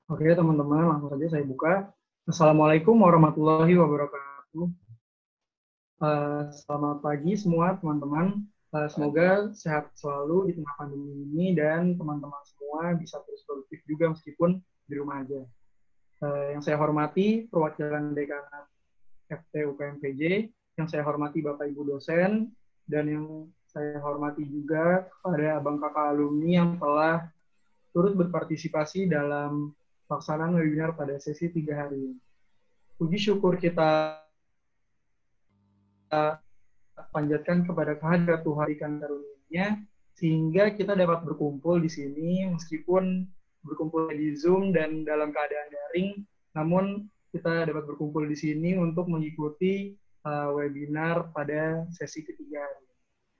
Oke, teman-teman, langsung saja saya buka. Assalamualaikum warahmatullahi wabarakatuh. Selamat pagi semua, teman-teman. Semoga sehat selalu di tengah pandemi ini dan teman-teman semua bisa terus produktif juga meskipun di rumah aja. Yang saya hormati perwakilan Dekanat FT UKM PJ, yang saya hormati Bapak Ibu dosen, dan yang saya hormati juga kepada abang kakak alumni yang telah turut berpartisipasi dalam pelaksanaan webinar pada sesi 3 hari ini. Puji syukur kita panjatkan kepada kehadirat Tuhan ikan karunia sehingga kita dapat berkumpul di sini meskipun berkumpul di Zoom dan dalam keadaan daring, namun kita dapat berkumpul di sini untuk mengikuti webinar pada sesi ketiga hari.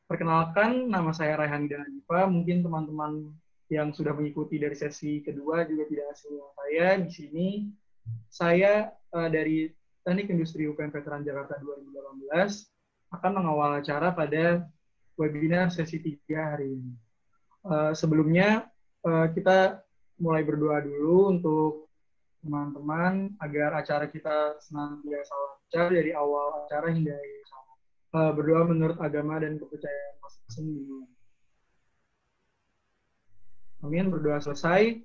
Perkenalkan, nama saya Raihan Danadipa. Mungkin teman-teman yang sudah mengikuti dari sesi kedua juga tidak asing dengan saya. Di sini saya dari Teknik Industri UPN Veteran Jakarta 2018 akan mengawal acara pada webinar sesi 3 hari ini. Sebelumnya kita mulai berdoa dulu untuk teman-teman agar acara kita senantiasa lancar dari awal acara hingga akhir. Berdoa menurut agama dan kepercayaan masing-masing. Amin. Berdoa selesai.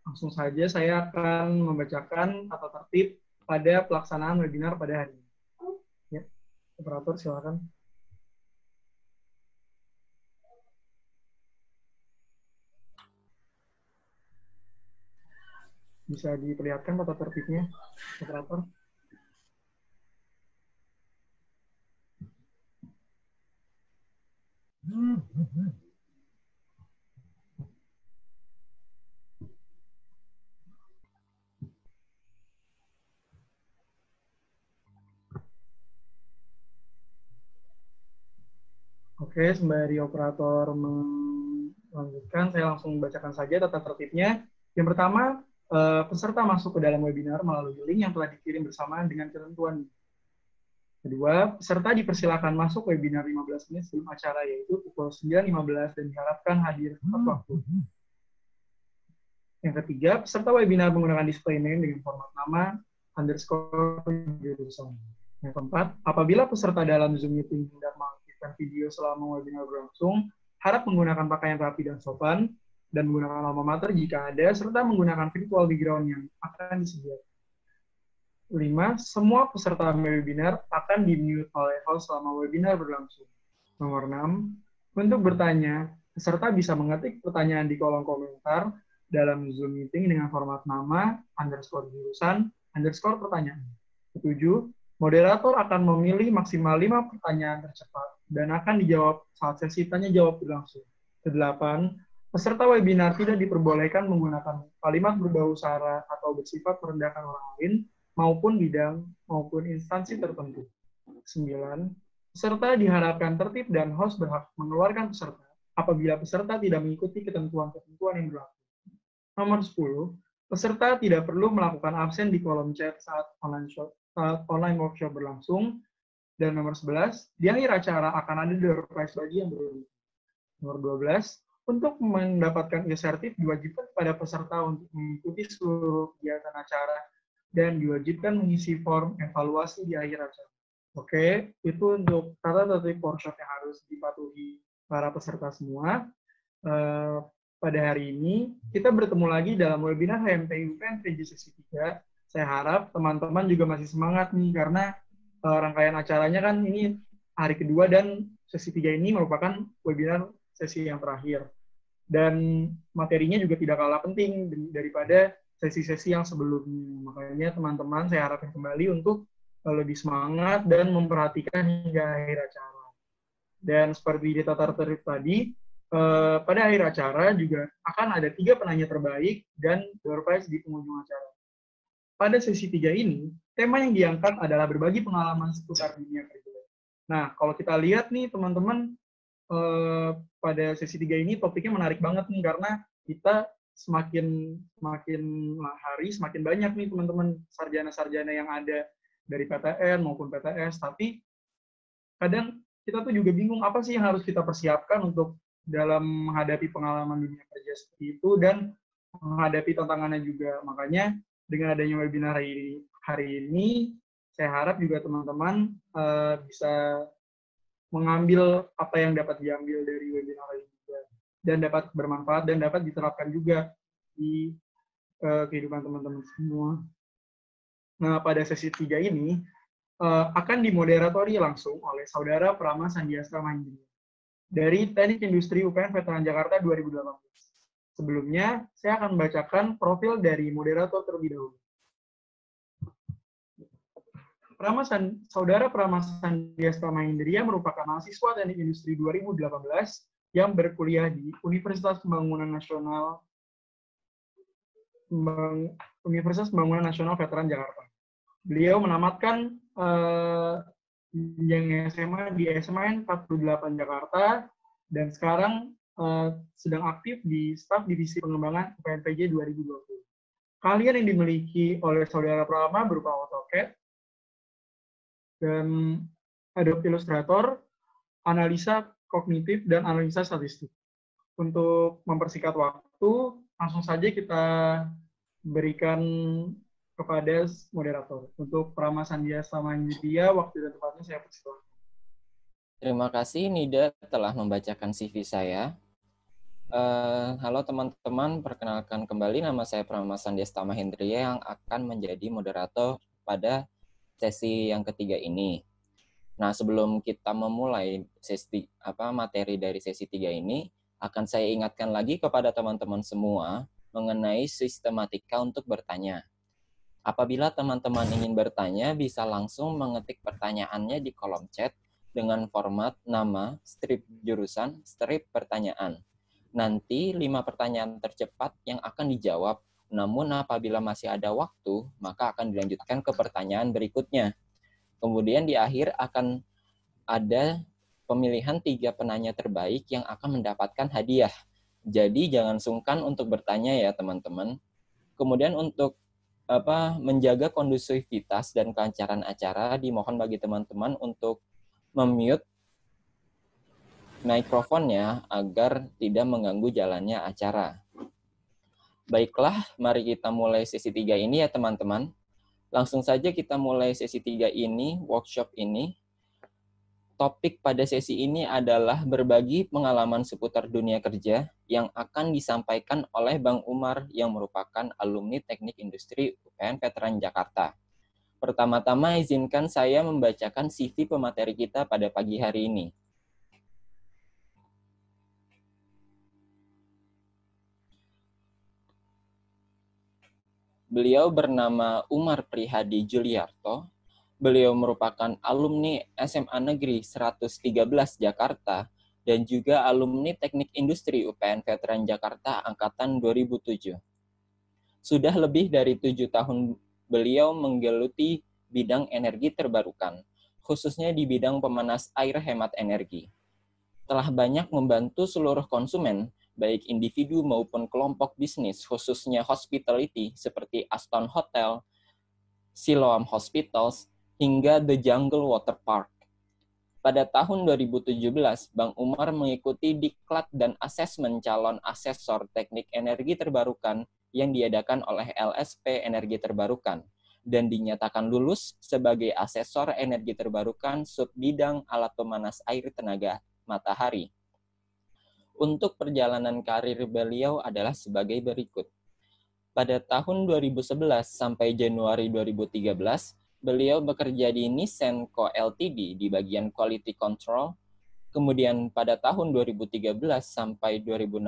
Langsung saja saya akan membacakan tata tertib pada pelaksanaan webinar pada hari ini. Ya, operator silakan. Bisa diperlihatkan tata tertibnya, operator? Oke, sembari operator melanjutkan, saya langsung membacakan saja tata tertibnya. Yang pertama, peserta masuk ke dalam webinar melalui link yang telah dikirim bersamaan dengan ketentuan. Kedua, peserta dipersilakan masuk webinar 15 menit sebelum acara, yaitu pukul 9.15 dan diharapkan hadir tepat waktu. Yang ketiga, peserta webinar menggunakan display name dengan format nama _jurusan. Yang keempat, apabila peserta dalam Zoom meeting hendak mengaktifkan video selama webinar berlangsung, harap menggunakan pakaian rapi dan sopan, dan menggunakan alma mater jika ada, serta menggunakan virtual background yang akan disediakan. 5. Semua peserta webinar akan di-mute oleh host selama webinar berlangsung. Nomor 6. Untuk bertanya, peserta bisa mengetik pertanyaan di kolom komentar dalam Zoom meeting dengan format nama, _jurusan, _pertanyaan. 7. Moderator akan memilih maksimal 5 pertanyaan tercepat dan akan dijawab saat sesi tanya jawab berlangsung. 8. Peserta webinar tidak diperbolehkan menggunakan kalimat berbau sara atau bersifat merendahkan orang lain, maupun bidang maupun instansi tertentu. 9. Peserta diharapkan tertib dan host berhak mengeluarkan peserta apabila peserta tidak mengikuti ketentuan-ketentuan yang berlaku. Nomor 10. Peserta tidak perlu melakukan absen di kolom chat saat online workshop berlangsung. Dan nomor 11. Di akhir acara akan ada door prize bagi yang beruntung. Nomor 12. Untuk mendapatkan insentif diwajibkan kepada peserta untuk mengikuti seluruh kegiatan acara dan diwajibkan mengisi form evaluasi di akhir acara. Oke, itu untuk tata tertib workshop yang harus dipatuhi para peserta semua. Pada hari ini, kita bertemu lagi dalam webinar HMT UPN PJ sesi 3. Saya harap teman-teman juga masih semangat nih, karena rangkaian acaranya kan ini hari kedua dan sesi 3 ini merupakan webinar sesi yang terakhir. Dan materinya juga tidak kalah penting daripada sesi-sesi yang sebelumnya. Makanya teman-teman saya harapkan kembali untuk lebih semangat dan memperhatikan hingga akhir acara. Dan seperti di tata tertib tadi, pada akhir acara juga akan ada 3 penanya terbaik dan door prize di penghujung acara. Pada sesi 3 ini, tema yang diangkat adalah berbagi pengalaman seputar dunia kerja. Nah, kalau kita lihat nih teman-teman, pada sesi 3 ini topiknya menarik banget nih, karena kita semakin hari semakin banyak nih teman-teman sarjana-sarjana yang ada dari PTN maupun PTS, tapi kadang kita tuh juga bingung apa sih yang harus kita persiapkan untuk dalam menghadapi pengalaman dunia kerja seperti itu, dan menghadapi tantangannya juga. Makanya dengan adanya webinar hari ini, saya harap juga teman-teman bisa mengambil apa yang dapat diambil dari webinar ini juga, dan dapat bermanfaat dan dapat diterapkan juga di kehidupan teman-teman semua. Nah, pada sesi 3 ini akan dimoderatori langsung oleh Saudara Prama Sandiastra Manjini dari Teknik Industri UPN Veteran Jakarta 2018. Sebelumnya, saya akan membacakan profil dari moderator terlebih dahulu. Saudara Prama Sandiastra Mahindria merupakan mahasiswa Teknik Industri 2018 yang berkuliah di Universitas Pembangunan Nasional Veteran Jakarta. Beliau menamatkan jenjang SMA di SMAN 48 Jakarta dan sekarang sedang aktif di staf divisi pengembangan UPNPJ 2020. Keahlian yang dimiliki oleh Saudara Prama berupa AutoCAD dan Adobe Illustrator, analisa kognitif, dan analisa statistik. Untuk mempersingkat waktu, langsung saja kita berikan kepada moderator. Untuk Prama Sandiastra Manjini, waktu dan tempatnya saya persilakan. Terima kasih Nida telah membacakan CV saya. Halo teman-teman, perkenalkan kembali nama saya Prama Sandiastra Mahindria yang akan menjadi moderator pada sesi yang ketiga ini. Nah, sebelum kita memulai materi dari sesi 3 ini, akan saya ingatkan lagi kepada teman-teman semua mengenai sistematika untuk bertanya. Apabila teman-teman ingin bertanya, bisa langsung mengetik pertanyaannya di kolom chat dengan format nama, strip jurusan, strip pertanyaan. Nanti 5 pertanyaan tercepat yang akan dijawab, namun apabila masih ada waktu, maka akan dilanjutkan ke pertanyaan berikutnya. Kemudian di akhir akan ada pemilihan 3 penanya terbaik yang akan mendapatkan hadiah. Jadi jangan sungkan untuk bertanya ya teman-teman. Kemudian untuk menjaga kondusivitas dan kelancaran acara, dimohon bagi teman-teman untuk mute mikrofonnya agar tidak mengganggu jalannya acara. Baiklah, mari kita mulai sesi 3 ini ya teman-teman. Langsung saja kita mulai sesi 3 ini, workshop ini. Topik pada sesi ini adalah berbagi pengalaman seputar dunia kerja yang akan disampaikan oleh Bang Umar yang merupakan alumni Teknik Industri UPN Veteran Jakarta. Pertama-tama izinkan saya membacakan CV pemateri kita pada pagi hari ini. Beliau bernama Umar Prihadi Juliarto. Beliau merupakan alumni SMA Negeri 113 Jakarta dan juga alumni Teknik Industri UPN Veteran Jakarta angkatan 2007. Sudah lebih dari 7 tahun beliau menggeluti bidang energi terbarukan, khususnya di bidang pemanas air hemat energi. Telah banyak membantu seluruh konsumen, baik individu maupun kelompok bisnis, khususnya hospitality seperti Aston Hotel, Siloam Hospitals, hingga The Jungle Water Park. Pada tahun 2017, Bang Umar mengikuti diklat dan asesmen calon asesor teknik energi terbarukan yang diadakan oleh LSP Energi Terbarukan dan dinyatakan lulus sebagai asesor energi terbarukan subbidang alat pemanas air tenaga matahari. Untuk perjalanan karir beliau adalah sebagai berikut. Pada tahun 2011 sampai Januari 2013, beliau bekerja di Nissan Co. Ltd. Di bagian Quality Control. Kemudian pada tahun 2013 sampai 2016,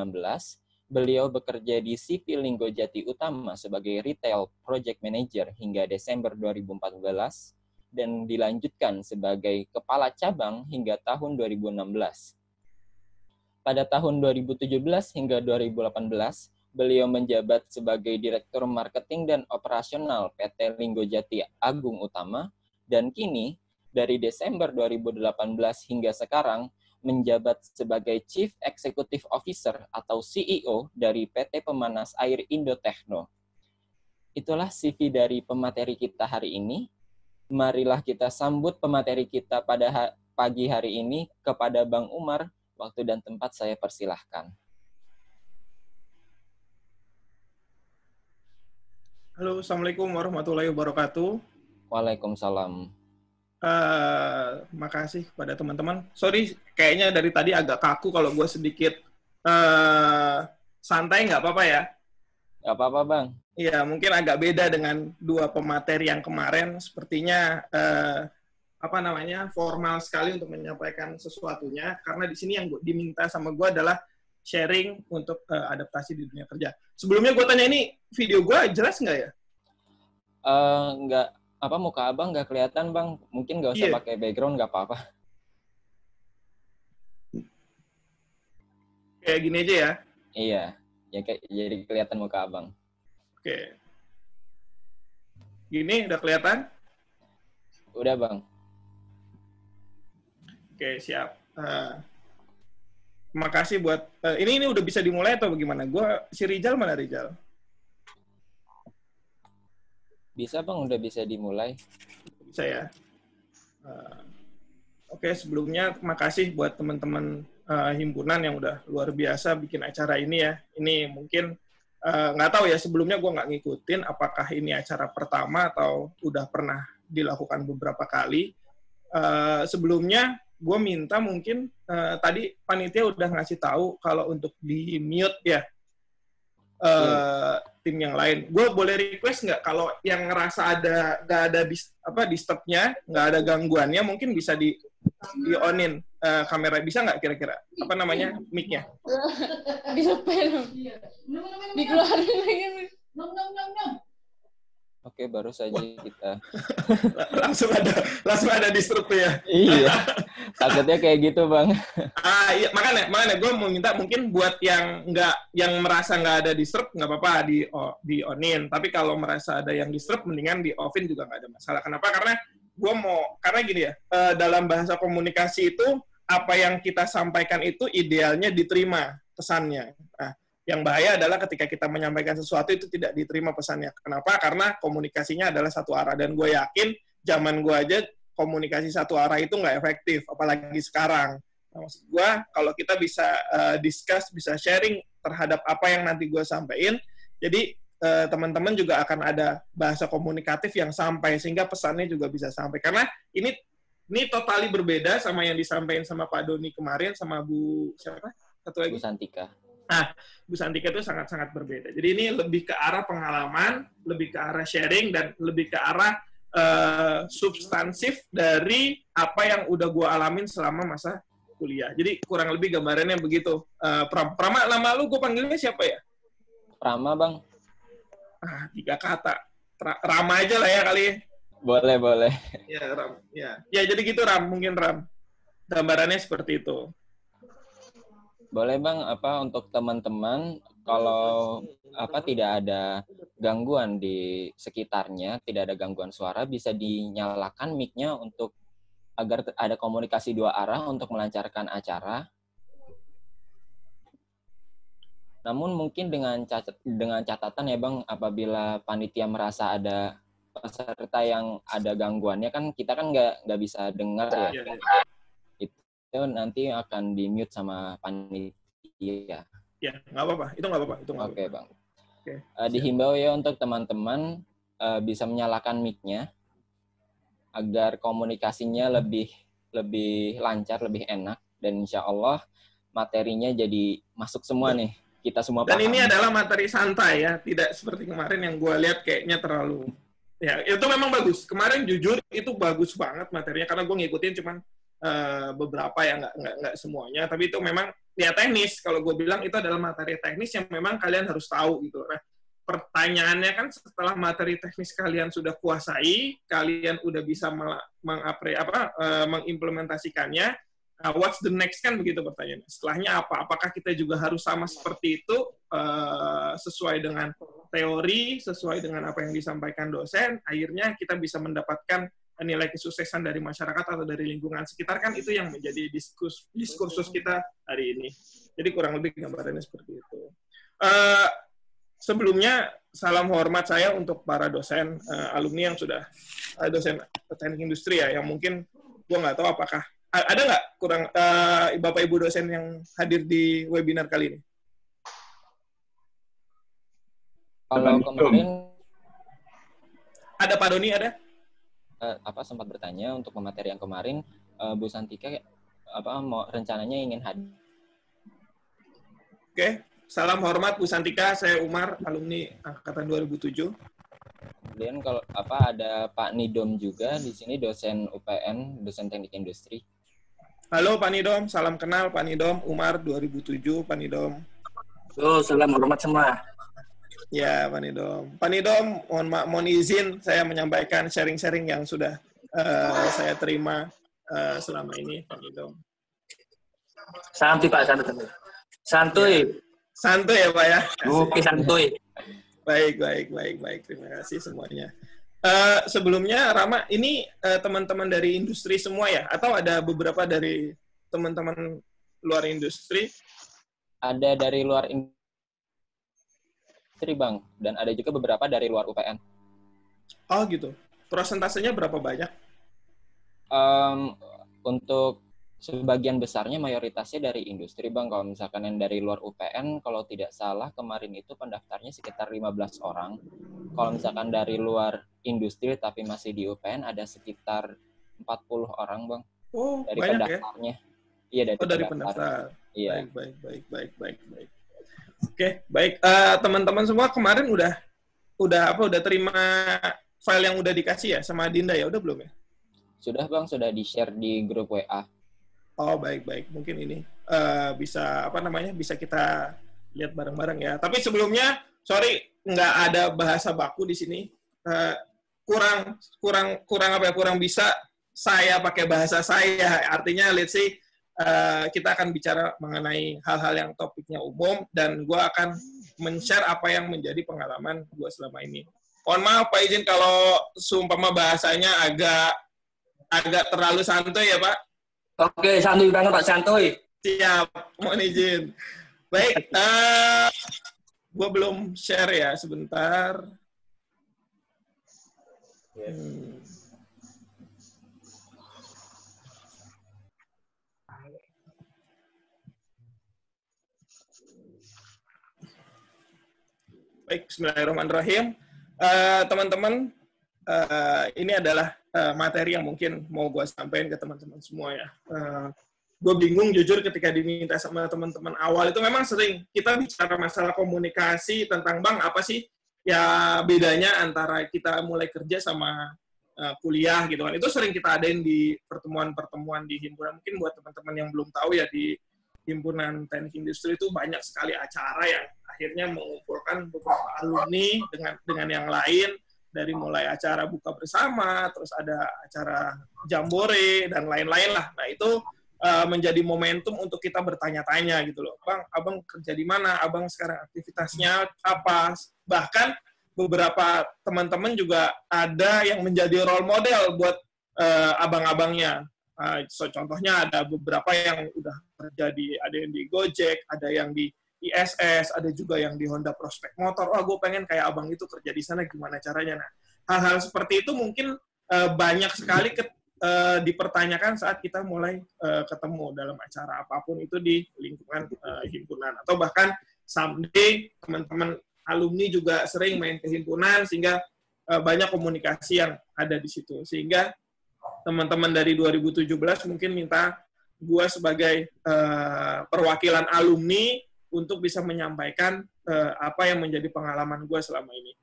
beliau bekerja di CV Linggo Jati Utama sebagai Retail Project Manager hingga Desember 2014 dan dilanjutkan sebagai Kepala Cabang hingga tahun 2016. Pada tahun 2017 hingga 2018, beliau menjabat sebagai Direktur Marketing dan Operasional PT Linggo Jati Agung Utama, dan kini dari Desember 2018 hingga sekarang menjabat sebagai Chief Executive Officer atau CEO dari PT Pemanas Air Indotechno. Itulah CV dari pemateri kita hari ini. Marilah kita sambut pemateri kita pada pagi hari ini kepada Bang Umar. Waktu dan tempat saya persilahkan. Halo, Assalamualaikum warahmatullahi wabarakatuh. Waalaikumsalam. Makasih pada teman-teman. Sorry, kayaknya dari tadi agak kaku kalau gue sedikit santai, nggak apa-apa ya? Nggak apa-apa, Bang. Iya, mungkin agak beda dengan dua pemateri yang kemarin. Sepertinya formal sekali untuk menyampaikan sesuatunya. Karena di sini yang diminta sama gue adalah sharing untuk adaptasi di dunia kerja. Sebelumnya gue tanya ini video gue jelas nggak ya? Nggak, muka abang nggak kelihatan, Bang. Mungkin nggak usah pakai background, nggak apa-apa. Kayak gini aja ya? Iya, ya jadi kelihatan muka abang. Oke. Gini, udah kelihatan? Udah, Bang. Oke, siap. Makasih buat... ini udah bisa dimulai atau bagaimana? Si Rizal mana, Rizal? Bisa, Bang. Udah bisa dimulai. Bisa ya? Oke, sebelumnya makasih buat teman-teman himpunan yang udah luar biasa bikin acara ini ya. Ini mungkin nggak tahu ya, sebelumnya gue nggak ngikutin apakah ini acara pertama atau udah pernah dilakukan beberapa kali. Sebelumnya gue minta mungkin tadi panitia udah ngasih tahu kalau untuk di mute ya tim yang lain. Gue boleh request nggak kalau yang ngerasa nggak ada disturbnya, nggak ada gangguannya, mungkin bisa di onin kamera, bisa nggak kira-kira? Apa namanya, mic-nya? Disepel. Dikeluarin lagi. Oke, baru saja kita. langsung ada disturb ya. Iya. Takutnya kayak gitu, Bang. Iya, makanya gue mau minta mungkin buat yang merasa nggak ada disturb nggak apa-apa di onin. Tapi kalau merasa ada yang disturb mendingan di offin juga nggak ada masalah. Kenapa? Karena gini ya, dalam bahasa komunikasi itu apa yang kita sampaikan itu idealnya diterima pesannya. Nah, yang bahaya adalah ketika kita menyampaikan sesuatu itu tidak diterima pesannya. Kenapa? Karena komunikasinya adalah satu arah. Dan gue yakin zaman gue aja komunikasi satu arah itu nggak efektif, apalagi sekarang. Nah, maksud gue, kalau kita bisa discuss, bisa sharing terhadap apa yang nanti gue sampaikan, jadi teman-teman juga akan ada bahasa komunikatif yang sampai, sehingga pesannya juga bisa sampai. Karena ini totally berbeda sama yang disampaikan sama Pak Doni kemarin, sama Bu siapa? Satu lagi? Bu Santika. Nah, Bu Santika itu sangat-sangat berbeda. Jadi ini lebih ke arah pengalaman, lebih ke arah sharing, dan lebih ke arah substansif dari apa yang udah gue alamin selama masa kuliah. Jadi kurang lebih gambarannya begitu. Prama, nama lu gue panggilnya siapa ya? Prama, Bang. 3 kata. Rama aja lah ya kali. Boleh. Ya, Ram. Ya, jadi gitu, Ram. Mungkin, Ram. Gambarannya seperti itu. Boleh, Bang, untuk teman-teman kalau tidak ada gangguan di sekitarnya, tidak ada gangguan suara, bisa dinyalakan mic-nya untuk agar ada komunikasi dua arah untuk melancarkan acara. Namun mungkin dengan catatan ya, Bang, apabila panitia merasa ada peserta yang ada gangguannya, kan kita kan nggak bisa dengar ya. Itu nanti akan di-mute sama panitia. Ya, nggak apa-apa. Itu nggak apa-apa. Oke, Bang. Dihimbau ya untuk teman-teman bisa menyalakan mic-nya agar komunikasinya lebih lancar, lebih enak, dan insya Allah materinya jadi masuk semua nih. Kita semua paham. Dan ini adalah materi santai ya, tidak seperti kemarin yang gue lihat kayaknya terlalu. Ya, itu memang bagus. Kemarin jujur itu bagus banget materinya, karena gue ngikutin cuman beberapa ya, nggak semuanya. Tapi itu memang ya teknis. Kalau gue bilang itu adalah materi teknis yang memang kalian harus tahu gitu. Nah, pertanyaannya kan setelah materi teknis kalian sudah kuasai, kalian udah bisa mengimplementasikannya. What's the next kan begitu pertanyaannya. Setelahnya apa? Apakah kita juga harus sama seperti itu sesuai dengan teori, sesuai dengan apa yang disampaikan dosen, akhirnya kita bisa mendapatkan nilai kesuksesan dari masyarakat atau dari lingkungan sekitar, kan itu yang menjadi diskursus kita hari ini. Jadi kurang lebih gambarannya seperti itu. Sebelumnya salam hormat saya untuk para dosen alumni yang sudah dosen teknik industri ya, yang mungkin gue nggak tahu apakah ada nggak kurang Bapak Ibu dosen yang hadir di webinar kali ini? Kalau kemarin Ada Pak Doni, ada? Sempat bertanya untuk pemateri yang kemarin, Bu Santika mau rencananya ingin hadir. Oke, salam hormat Bu Santika, saya Umar, alumni angkatan 2007. Kemudian kalau ada Pak Nidom juga di sini, dosen UPN, dosen Teknik Industri. Halo Pak Nidom, salam kenal Pak Nidom, Umar 2007, Pak Nidom. Oh, salam hormat semua. Ya, Pak Nidom. Pak Nidom, mohon izin saya menyampaikan sharing-sharing yang sudah saya terima selama ini, Pak Nidom. Santuy Pak, santuy. Santuy ya Pak ya. Oke, santuy. Baik. Terima kasih semuanya. Sebelumnya, Rama, ini teman-teman dari industri semua ya? Atau ada beberapa dari teman-teman luar industri? Ada dari luar industri, Bang. Dan ada juga beberapa dari luar UPN. Oh gitu. Prosentasenya berapa banyak? Untuk sebagian besarnya mayoritasnya dari industri, Bang. Kalau misalkan yang dari luar UPN, kalau tidak salah kemarin itu pendaftarnya sekitar 15 orang. Kalau misalkan dari luar industri tapi masih di UPN ada sekitar 40 orang, Bang. Oh, dari banyak pendaftarnya. Iya, dari pendaftar. Iya. Baik. Oke, baik. Teman-teman semua kemarin udah terima file yang udah dikasih ya sama Dinda ya? Udah belum ya? Sudah, Bang, sudah di-share di grup WA. Oh, baik. Mungkin ini bisa bisa kita lihat bareng-bareng ya. Tapi sebelumnya, sorry nggak ada bahasa baku di sini. Kurang bisa saya pakai bahasa saya. Artinya, let's say kita akan bicara mengenai hal-hal yang topiknya umum dan gue akan men-share apa yang menjadi pengalaman gue selama ini. Mohon maaf Pak izin kalau seumpama bahasanya agak terlalu santuy ya Pak. Oke, santuy banget Pak, santuy. Siap, mohon izin. Baik, gue belum share ya, sebentar. Baik, bismillahirrahmanirrahim. Teman-teman, ini adalah materi yang mungkin mau gue sampaikan ke teman-teman semua ya. Gue bingung jujur ketika diminta sama teman-teman awal itu memang sering kita bicara masalah komunikasi tentang Bang apa sih ya bedanya antara kita mulai kerja sama kuliah gitu kan. Itu sering kita adain di pertemuan-pertemuan di himpunan. Mungkin buat teman-teman yang belum tahu ya di Himpunan Teknik Industri itu banyak sekali acara yang akhirnya mengumpulkan beberapa alumni dengan yang lain, dari mulai acara buka bersama, terus ada acara jambore dan lain-lain lah. Nah itu menjadi momentum untuk kita bertanya-tanya gitu loh, Bang, abang kerja di mana, abang sekarang aktivitasnya apa, bahkan beberapa teman-teman juga ada yang menjadi role model buat abang-abangnya. Contohnya ada beberapa yang udah kerja ada yang di Gojek, ada yang di ISS, ada juga yang di Honda Prospek Motor. Oh, gue pengen kayak abang itu kerja di sana, gimana caranya? Nah, hal-hal seperti itu mungkin banyak sekali dipertanyakan saat kita mulai ketemu dalam acara apapun itu di lingkungan himpunan. Atau bahkan someday teman-teman alumni juga sering main ke himpunan, sehingga banyak komunikasi yang ada di situ. Sehingga teman-teman dari 2017 mungkin minta gue sebagai perwakilan alumni untuk bisa menyampaikan apa yang menjadi pengalaman gue selama ini.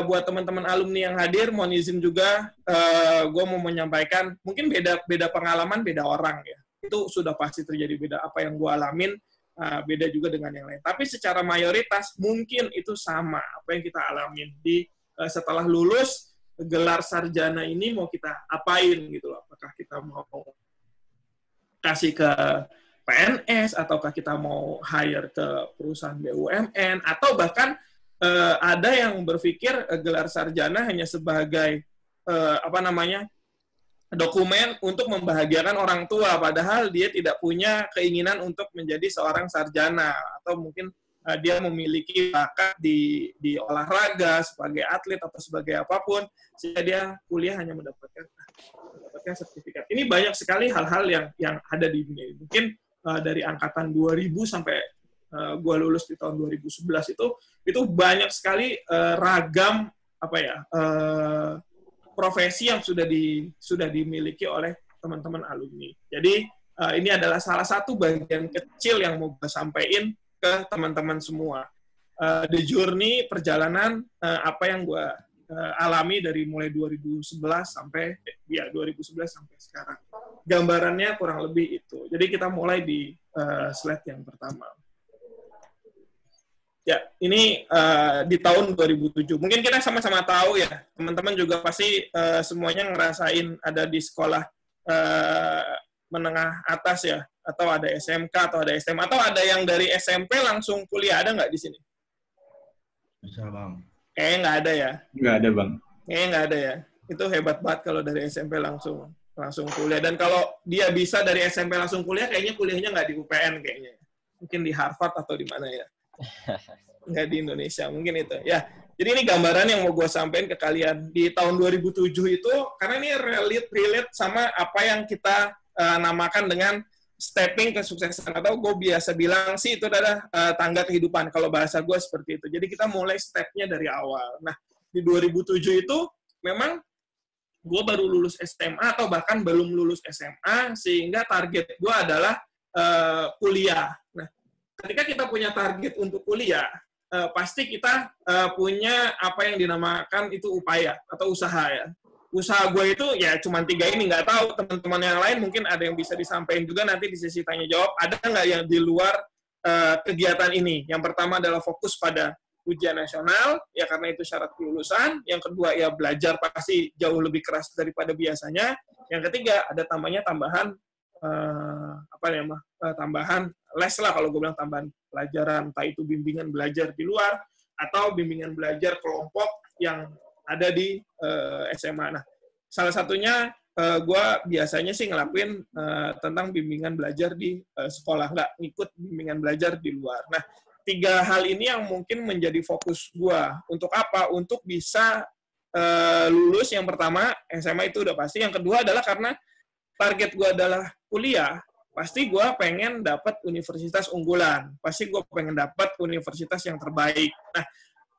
Buat teman-teman alumni yang hadir, mohon izin juga gue mau menyampaikan, mungkin beda pengalaman, beda orang ya. Itu sudah pasti terjadi beda. Apa yang gue alamin, beda juga dengan yang lain. Tapi secara mayoritas, mungkin itu sama apa yang kita alamin. Setelah lulus, gelar sarjana ini mau kita apain gitu loh. Apakah kita mau kasih ke PNS, ataukah kita mau hire ke perusahaan BUMN, atau bahkan ada yang berpikir gelar sarjana hanya sebagai dokumen untuk membahagiakan orang tua, padahal dia tidak punya keinginan untuk menjadi seorang sarjana, atau mungkin dia memiliki bakat di olahraga sebagai atlet atau sebagai apapun, sehingga dia kuliah hanya mendapatkan sertifikat. Ini banyak sekali hal-hal yang ada di dunia ini. Mungkin dari angkatan 2000 sampai gue lulus di tahun 2011 itu banyak sekali ragam profesi yang sudah dimiliki oleh teman-teman alumni. Jadi ini adalah salah satu bagian kecil yang mau gue sampaikan ke teman-teman semua. The journey, perjalanan apa yang gue alami dari mulai 2011 sampai sekarang. Gambarannya kurang lebih itu. Jadi kita mulai di slide yang pertama. Ya, ini di tahun 2007. Mungkin kita sama-sama tahu ya, teman-teman juga pasti semuanya ngerasain ada di sekolah menengah atas ya, atau ada SMK, atau ada SMA, atau ada yang dari SMP langsung kuliah, ada nggak di sini? Bisa, Bang. Kayaknya nggak ada ya? Nggak ada, Bang. Kayaknya nggak ada ya. Itu hebat banget kalau dari SMP langsung kuliah. Dan kalau dia bisa dari SMP langsung kuliah, kayaknya kuliahnya nggak di UPN kayaknya. Mungkin di Harvard atau di mana ya. Nggak di Indonesia, mungkin itu. Ya, jadi ini gambaran yang mau gue sampaikan ke kalian. Di tahun 2007 itu, karena ini relate sama apa yang kita namakan dengan stepping kesuksesan. Atau gue biasa bilang sih, itu adalah tangga kehidupan. Kalau bahasa gue seperti itu. Jadi kita mulai step-nya dari awal. Nah, di 2007 itu, memang gue baru lulus SMA, atau bahkan belum lulus SMA, sehingga target gue adalah kuliah. Nah, ketika kita punya target untuk kuliah, pasti kita punya apa yang dinamakan itu upaya atau usaha ya. Usaha gue itu ya cuma 3 ini, nggak tahu teman-teman yang lain mungkin ada yang bisa disampaikan juga nanti di sesi tanya jawab. Ada nggak yang di luar kegiatan ini? Yang pertama adalah fokus pada ujian nasional, ya karena itu syarat kelulusan. Yang kedua ya belajar pasti jauh lebih keras daripada biasanya. Yang ketiga ada tambahan tambahan les lah, kalau gue bilang tambahan pelajaran, entah itu bimbingan belajar di luar atau bimbingan belajar kelompok yang ada di SMA. Nah, salah satunya gue biasanya sih ngelakuin tentang bimbingan belajar di sekolah, nggak ngikut bimbingan belajar di luar. Nah, 3 hal ini yang mungkin menjadi fokus gue. Untuk apa? Untuk bisa lulus. Yang pertama, SMA itu udah pasti. Yang kedua adalah karena target gue adalah kuliah, pasti gue pengen dapat universitas unggulan. Pasti gue pengen dapat universitas yang terbaik. Nah,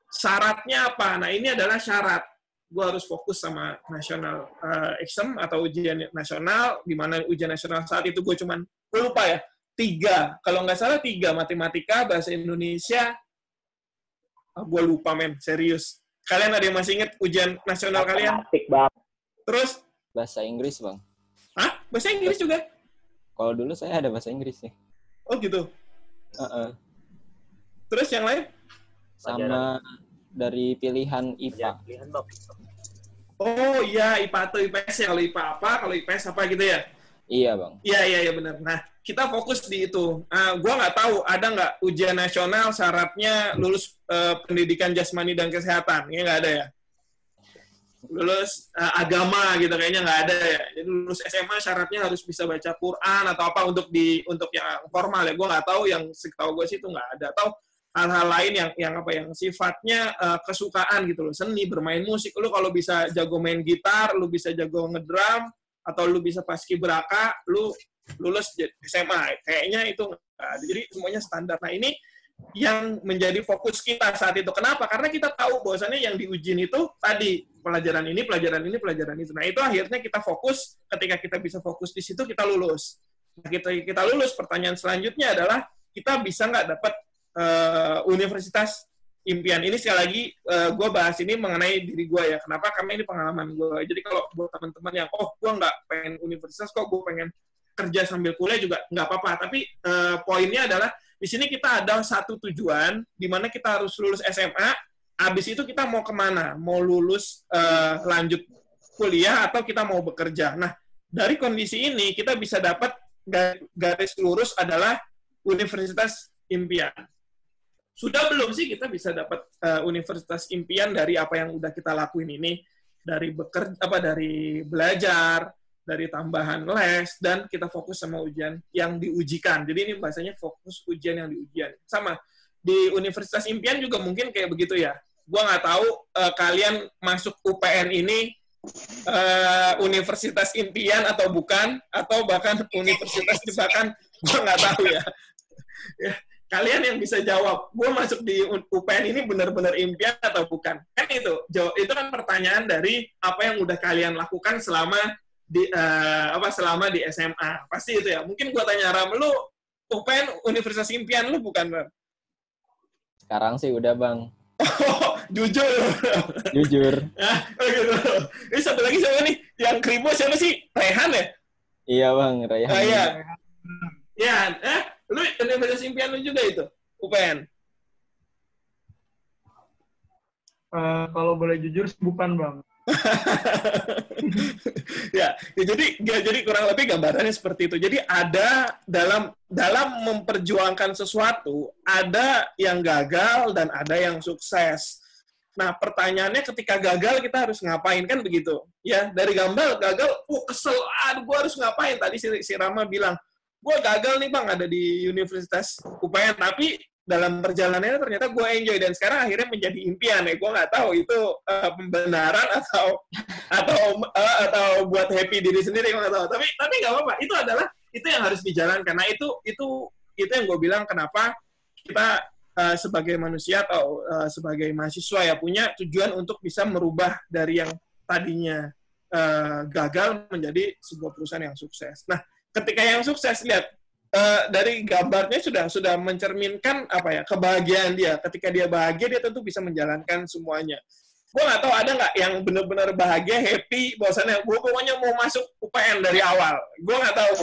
syaratnya apa? Nah, ini adalah syarat. Gue harus fokus sama national exam atau ujian nasional, di mana ujian nasional saat itu gue lupa ya, 3. Kalau nggak salah 3, matematika, bahasa Indonesia, gue lupa men, serius. Kalian ada yang masih ingat ujian nasional kalian? Terus? Bahasa Inggris, Bang. Hah? Bahasa Inggris juga? Kalau dulu saya ada bahasa Inggris nih. Oh gitu? Terus yang lain? Sama dari pilihan IPA. Oh iya, IPA atau IPS ya. Kalau IPA apa, kalau IPS apa gitu ya? Iya, Bang. Iya, benar. Nah, kita fokus di itu. Gua nggak tahu, ada nggak ujian nasional syaratnya lulus pendidikan jasmani dan kesehatan? Ini nggak ada ya? Lulus agama gitu kayaknya nggak ada ya. Jadi lulus SMA syaratnya harus bisa baca Quran atau apa untuk yang formal ya. Gue nggak tahu, yang setahu gue sih itu nggak ada. Atau hal-hal lain yang sifatnya kesukaan gitu loh, seni, bermain musik. Lu kalau bisa jago main gitar, lu bisa jago ngedrum, atau lu bisa paskibraka, lu lulus SMA. Kayaknya itu nggak ada. Jadi semuanya standar. Nah, ini yang menjadi fokus kita saat itu. Kenapa? Karena kita tahu bahwasannya yang diujiin itu tadi pelajaran ini, pelajaran itu. Nah, itu akhirnya kita fokus. Ketika kita bisa fokus di situ, kita lulus. Nah, kita lulus. Pertanyaan selanjutnya adalah kita bisa nggak dapat universitas impian. Ini sekali lagi gue bahas ini mengenai diri gue ya. Kenapa? Karena ini pengalaman gue. Jadi kalau buat teman-teman yang gue nggak pengen universitas, kok gue pengen kerja sambil kuliah juga nggak apa-apa. Tapi poinnya adalah di sini kita ada satu tujuan, di mana kita harus lulus SMA, habis itu kita mau kemana? Mau lulus lanjut kuliah atau kita mau bekerja? Nah, dari kondisi ini kita bisa dapat garis lurus adalah universitas impian. Sudah belum sih kita bisa dapat universitas impian dari apa yang udah kita lakuin ini? Dari dari belajar, dari tambahan les, dan kita fokus sama ujian yang diujikan. Jadi ini bahasanya fokus ujian yang diujian. Sama, di Universitas Impian juga mungkin kayak begitu ya. Gua nggak tahu kalian masuk UPN ini Universitas Impian atau bukan, atau bahkan Universitas Jebakan, gua nggak tahu ya. kalian yang bisa jawab, gue masuk di UPN ini benar-benar impian atau bukan? Kan itu kan pertanyaan dari apa yang udah kalian lakukan selama di SMA. Pasti itu ya. Mungkin gue tanya Ram, lu UPN universitas impian lu bukan, Ram? Sekarang sih udah, Bang. Oh, jujur. Jujur. Nah, gitu. Ini satu lagi siapa nih? Yang kribo siapa sih? Rehan ya? Iya, Bang, Rayhan. Iya. Ya, lu universitas impian lu juga itu, UPN? Kalau boleh jujur, bukan, Bang. jadi kurang lebih gambarannya seperti itu. Jadi ada dalam memperjuangkan sesuatu, ada yang gagal dan ada yang sukses. Nah, pertanyaannya ketika gagal kita harus ngapain, kan begitu? Ya, dari gagal, kesel, aduh gue harus ngapain? Tadi si Rama bilang, gue gagal nih Bang, ada di Universitas UPN, tapi dalam perjalanannya ternyata gue enjoy, dan sekarang akhirnya menjadi impian. Gue nggak tahu itu pembenaran atau buat happy diri sendiri, gue nggak tahu. Tapi nggak apa-apa, itu yang harus dijalankan. Nah, itu yang gue bilang kenapa kita sebagai manusia atau sebagai mahasiswa ya punya tujuan untuk bisa merubah dari yang tadinya gagal menjadi sebuah perusahaan yang sukses. Nah, ketika yang sukses, lihat dari gambarnya sudah mencerminkan kebahagiaan dia. Ketika dia bahagia, dia tentu bisa menjalankan semuanya. Gue nggak tahu ada nggak yang benar-benar bahagia, happy, bahwasannya gue pokoknya mau masuk UPN dari awal. Gue nggak tahu.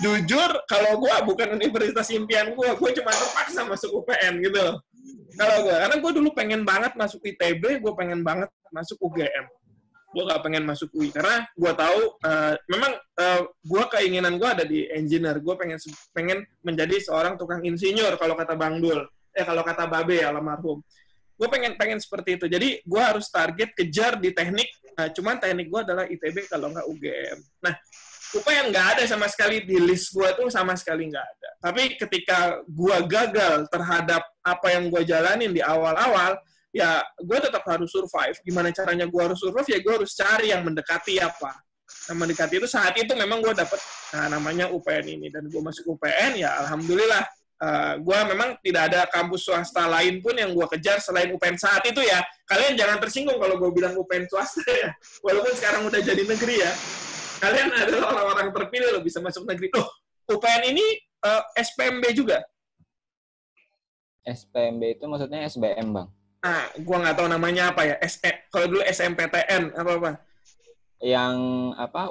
Jujur, kalau gue bukan universitas impian gue cuma terpaksa masuk UPN gitu. Kalau karena gue dulu pengen banget masuk ITB, gue pengen banget masuk UGM. Gue gak pengen masuk UI karena gue tahu memang gue keinginan gue ada di engineer. Gue pengen menjadi seorang tukang insinyur kalau kata Bang Dul, kalau kata Babe almarhum. Gue pengen seperti itu. Jadi gue harus target kejar di teknik. Cuman teknik gue adalah ITB kalau nggak UGM. Nah, UPN nggak ada sama sekali di list gue tuh, sama sekali nggak ada. Tapi ketika gue gagal terhadap apa yang gue jalanin di awal-awal, ya gue tetap harus survive. Gimana caranya gue harus survive? Ya gue harus cari yang mendekati apa. Yang mendekati itu saat itu memang gue dapet namanya UPN ini. Dan gue masuk UPN, ya alhamdulillah. Gue memang tidak ada kampus swasta lain pun yang gue kejar selain UPN saat itu ya. Kalian jangan tersinggung kalau gue bilang UPN swasta ya. Walaupun sekarang udah jadi negeri ya. Kalian adalah orang-orang terpilih loh bisa masuk negeri. Loh, UPN ini SPMB juga? SPMB itu maksudnya SBM, Bang. Nah, gue nggak tahu namanya apa ya. Kalau dulu SMPTN apa-apa. Yang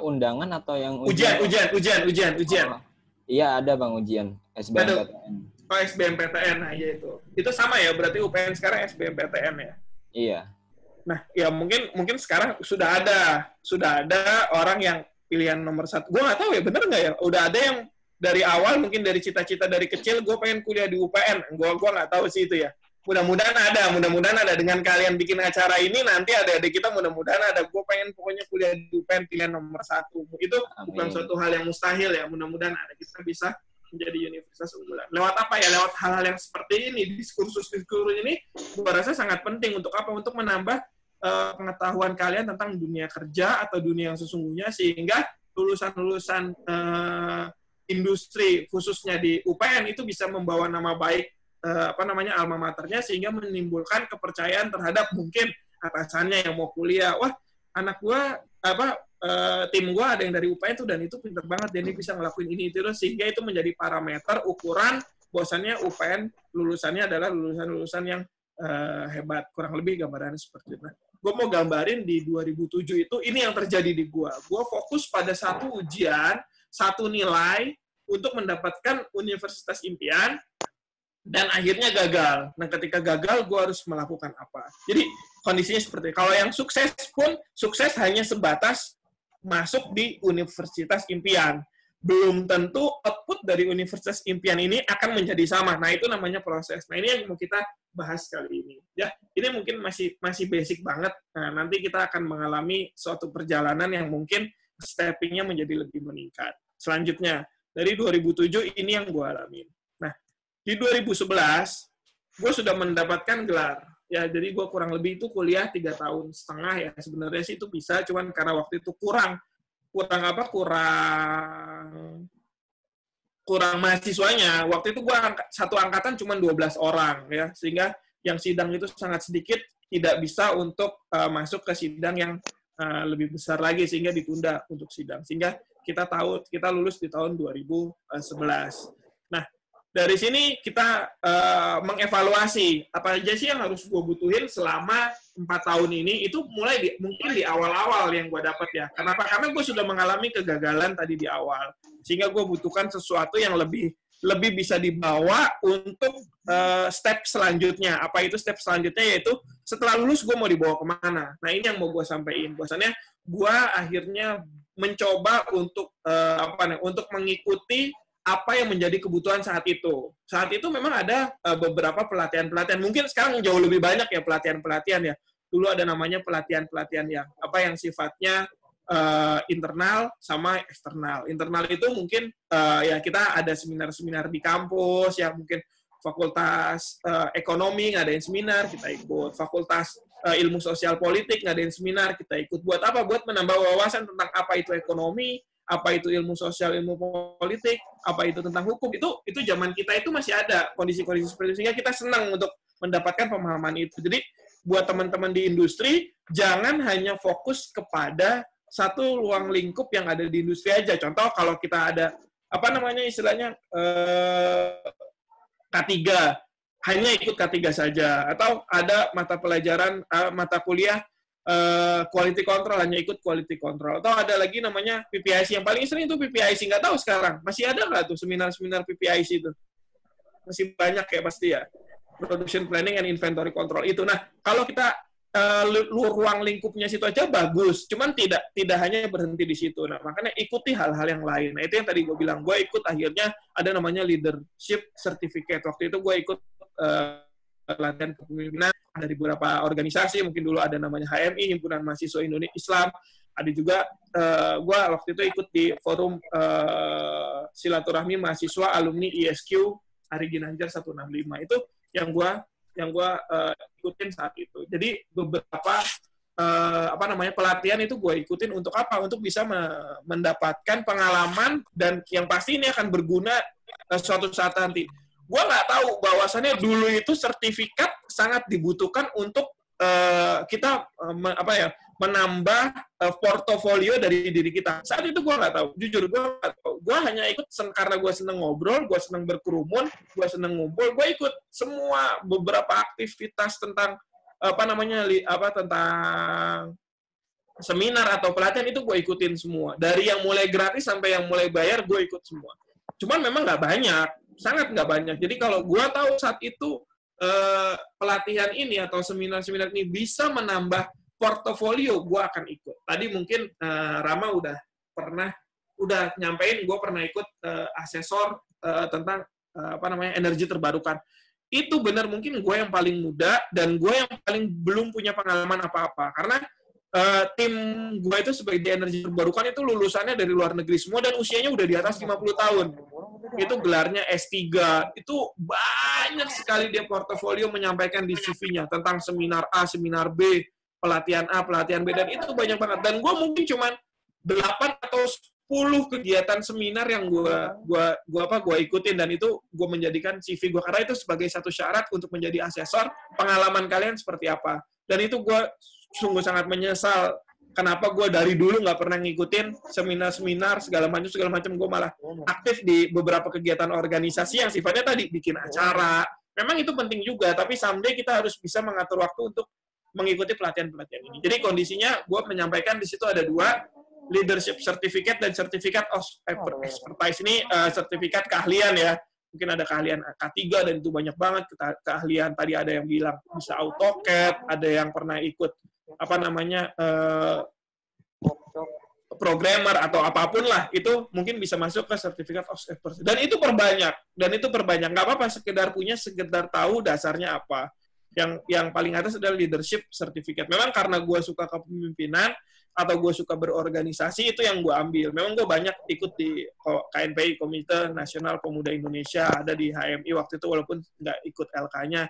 undangan atau yang ujian? Oh, iya, ada Bang ujian SBMPTN. Oh, SBMPTN. Nah, iya itu. Itu sama ya, berarti UPN sekarang SBMPTN ya? Iya. Nah, ya mungkin sekarang sudah ada orang yang pilihan nomor 1. Gue nggak tahu ya, bener nggak ya? Udah ada yang dari awal, mungkin dari cita-cita dari kecil, gue pengen kuliah di UPN. Gue nggak tahu sih itu ya. Mudah-mudahan ada. Dengan kalian bikin acara ini, nanti adik-adik kita mudah-mudahan ada. Gue pengen pokoknya kuliah di UPN pilihan nomor 1. Itu bukan suatu hal yang mustahil ya. Mudah-mudahan ada. Kita bisa menjadi universitas unggulan. Lewat apa ya? Lewat hal-hal yang seperti ini. Diskursus ini, gue rasa sangat penting. Untuk apa? Untuk menambah pengetahuan kalian tentang dunia kerja atau dunia yang sesungguhnya, sehingga lulusan-lulusan industri khususnya di UPN itu bisa membawa nama baik alma maternya, sehingga menimbulkan kepercayaan terhadap mungkin atasannya yang mau kuliah. Wah, anak gua tim gua ada yang dari UPN tuh dan itu pintar banget, dan dia bisa ngelakuin ini itu, sehingga itu menjadi parameter ukuran bahwasannya UPN lulusannya adalah lulusan-lulusan yang hebat. Kurang lebih gambarannya seperti itu. Nah, gue mau gambarin di 2007 itu ini yang terjadi di gue. Gue fokus pada satu ujian, satu nilai untuk mendapatkan universitas impian, dan akhirnya gagal. Nah, ketika gagal, gue harus melakukan apa? Jadi, kondisinya seperti itu. Kalau yang sukses pun, sukses hanya sebatas masuk di universitas impian. Belum tentu output dari universitas impian ini akan menjadi sama. Nah, itu namanya proses. Nah, ini yang mau kita bahas kali ini. Ya, ini mungkin masih basic banget. Nah, nanti kita akan mengalami suatu perjalanan yang mungkin stepping-nya menjadi lebih meningkat. Selanjutnya, dari 2007 ini yang gue alamin. Nah, di 2011, gue sudah mendapatkan gelar. Ya, jadi gue kurang lebih itu kuliah 3,5 tahun ya. Sebenarnya sih itu bisa, cuman karena waktu itu kurang kurang mahasiswanya. Waktu itu gue satu angkatan cuma 12 orang ya, sehingga yang sidang itu sangat sedikit, tidak bisa untuk masuk ke sidang yang lebih besar lagi, sehingga ditunda untuk sidang. Sehingga kita lulus di tahun 2011. Nah, dari sini kita mengevaluasi apa aja sih yang harus gue butuhin selama 4 tahun ini. Itu mulai mungkin di awal-awal yang gue dapat ya. Kenapa? Karena gue sudah mengalami kegagalan tadi di awal. Sehingga gue butuhkan sesuatu yang lebih bisa dibawa untuk step selanjutnya. Apa itu step selanjutnya? Yaitu setelah lulus gue mau dibawa kemana. Nah, ini yang mau gue sampaikan. Bahwasannya gue akhirnya mencoba untuk untuk mengikuti apa yang menjadi kebutuhan saat itu. Saat itu memang ada beberapa pelatihan-pelatihan. Mungkin sekarang jauh lebih banyak ya pelatihan-pelatihan ya. Dulu ada namanya pelatihan-pelatihan yang sifatnya internal sama eksternal. Internal itu mungkin ya kita ada seminar-seminar di kampus, ya mungkin fakultas ekonomi ngadain seminar, kita ikut. Fakultas ilmu sosial politik ngadain seminar, kita ikut. Buat apa? Buat menambah wawasan tentang apa itu ekonomi, apa itu ilmu sosial, ilmu politik, apa itu tentang hukum. Itu zaman kita itu masih ada kondisi-kondisi seperti itu, sehingga kita senang untuk mendapatkan pemahaman itu. Jadi buat teman-teman di industri, jangan hanya fokus kepada satu ruang lingkup yang ada di industri aja. Contoh kalau kita ada istilahnya K3, hanya ikut K3 saja, atau ada mata kuliah quality control, hanya ikut quality control, atau ada lagi namanya PPIC. Yang paling sering itu PPIC, nggak tahu sekarang masih ada nggak tuh seminar-seminar PPIC itu? Masih banyak ya pasti ya, production planning and inventory control itu. Nah, kalau kita ruang lingkupnya situ aja bagus, cuman tidak hanya berhenti di situ. Nah, makanya ikuti hal-hal yang lain. Nah, itu yang tadi gue bilang, gue ikut akhirnya ada namanya leadership certificate. Waktu itu gue ikut pelatihan kepemimpinan dari beberapa organisasi, mungkin dulu ada namanya HMI, Himpunan Mahasiswa Indonesia Islam. Ada juga gue waktu itu ikut di forum silaturahmi mahasiswa alumni ISQ Ari Ginanjar 165. Itu yang gue ikutin saat itu. Jadi beberapa pelatihan itu gue ikutin untuk apa? Untuk bisa mendapatkan pengalaman, dan yang pasti ini akan berguna suatu saat nanti. Gue nggak tahu bahwasannya dulu itu sertifikat sangat dibutuhkan untuk kita menambah portofolio dari diri kita. Saat itu gue nggak tahu, jujur gue nggak tahu. Gue hanya ikut karena gue seneng ngobrol, gue seneng berkerumun, gue seneng ngumpul. Gue ikut semua beberapa aktivitas tentang tentang seminar atau pelatihan itu gue ikutin semua. Dari yang mulai gratis sampai yang mulai bayar gue ikut semua. Cuman memang nggak banyak, sangat nggak banyak. Jadi kalau gue tahu saat itu pelatihan ini atau seminar-seminar ini bisa menambah portofolio, gue akan ikut. Tadi mungkin Rama udah nyampein, gue pernah ikut asesor tentang energi terbarukan. Itu benar mungkin gue yang paling muda dan gue yang paling belum punya pengalaman apa-apa. Karena tim gue itu sebagai energi terbarukan itu lulusannya dari luar negeri semua dan usianya udah di atas 50 tahun. Itu gelarnya S3. Itu banyak sekali dia portofolio menyampaikan di CV-nya tentang seminar A, seminar B, pelatihan A, pelatihan B, dan itu banyak banget. Dan gue mungkin cuma 8 atau 10 kegiatan seminar yang gue ikutin, dan itu gue menjadikan CV gue, karena itu sebagai satu syarat untuk menjadi asesor. Pengalaman kalian seperti apa? Dan itu gue sungguh sangat menyesal kenapa gue dari dulu nggak pernah ngikutin seminar-seminar segala macam. Gue malah aktif di beberapa kegiatan organisasi yang sifatnya tadi bikin acara. Memang itu penting juga, tapi someday kita harus bisa mengatur waktu untuk mengikuti pelatihan-pelatihan ini. Jadi kondisinya gue menyampaikan di situ ada 2, leadership certificate dan certificate of expertise. Ini sertifikat keahlian ya. Mungkin ada keahlian K3 dan itu banyak banget keahlian. Tadi ada yang bilang bisa AutoCAD, ada yang pernah ikut programmer atau apapun lah, itu mungkin bisa masuk ke certificate of expertise. Dan itu perbanyak. Nggak apa-apa sekedar tahu dasarnya apa. Yang paling atas adalah leadership certificate. Memang karena gue suka kepemimpinan atau gue suka berorganisasi, itu yang gue ambil. Memang gue banyak ikut di KNPI, Komite Nasional Pemuda Indonesia, ada di HMI waktu itu walaupun nggak ikut LK-nya,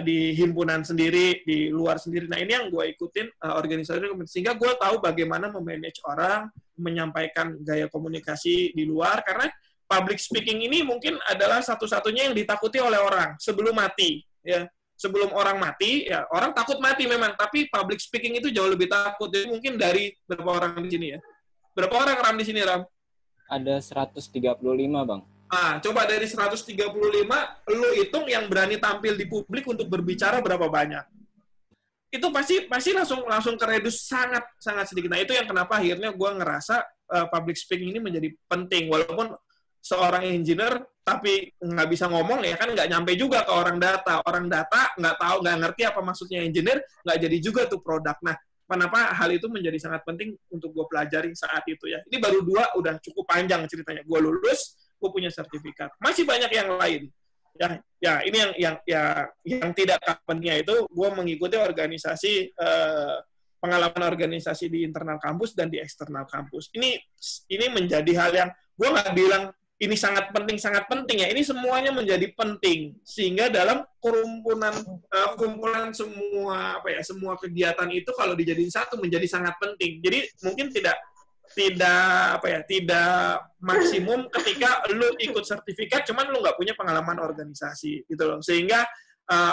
di himpunan sendiri, di luar sendiri. Nah, ini yang gue ikutin organisasi, sehingga gue tahu bagaimana memanage orang, menyampaikan gaya komunikasi di luar, karena public speaking ini mungkin adalah satu-satunya yang ditakuti oleh orang sebelum mati, ya. Sebelum orang mati, ya orang takut mati memang, tapi public speaking itu jauh lebih takut. Jadi mungkin dari berapa orang di sini ya? Berapa orang Ram di sini, Ram? Ada 135, Bang. Coba dari 135, lu hitung yang berani tampil di publik untuk berbicara berapa banyak. Itu pasti langsung keredus sangat sedikit. Nah, itu yang kenapa akhirnya gue ngerasa public speaking ini menjadi penting. Walaupun seorang engineer tapi nggak bisa ngomong, ya kan nggak nyampe juga ke orang data. Orang data nggak ngerti apa maksudnya engineer, nggak jadi juga tuh produk. Nah, kenapa hal itu menjadi sangat penting untuk gue pelajari saat itu ya. Ini baru 2 udah cukup panjang ceritanya. Gue lulus, gue punya sertifikat. Masih banyak yang lain. Ya ini yang tidak pentingnya itu gue mengikuti organisasi pengalaman organisasi di internal kampus dan di eksternal kampus. Ini menjadi hal yang gue nggak bilang ini sangat penting ya. Ini semuanya menjadi penting sehingga dalam kumpulan semua kegiatan itu kalau dijadiin satu menjadi sangat penting. Jadi mungkin tidak maksimum ketika lu ikut sertifikat cuman lu nggak punya pengalaman organisasi gitu loh. Sehingga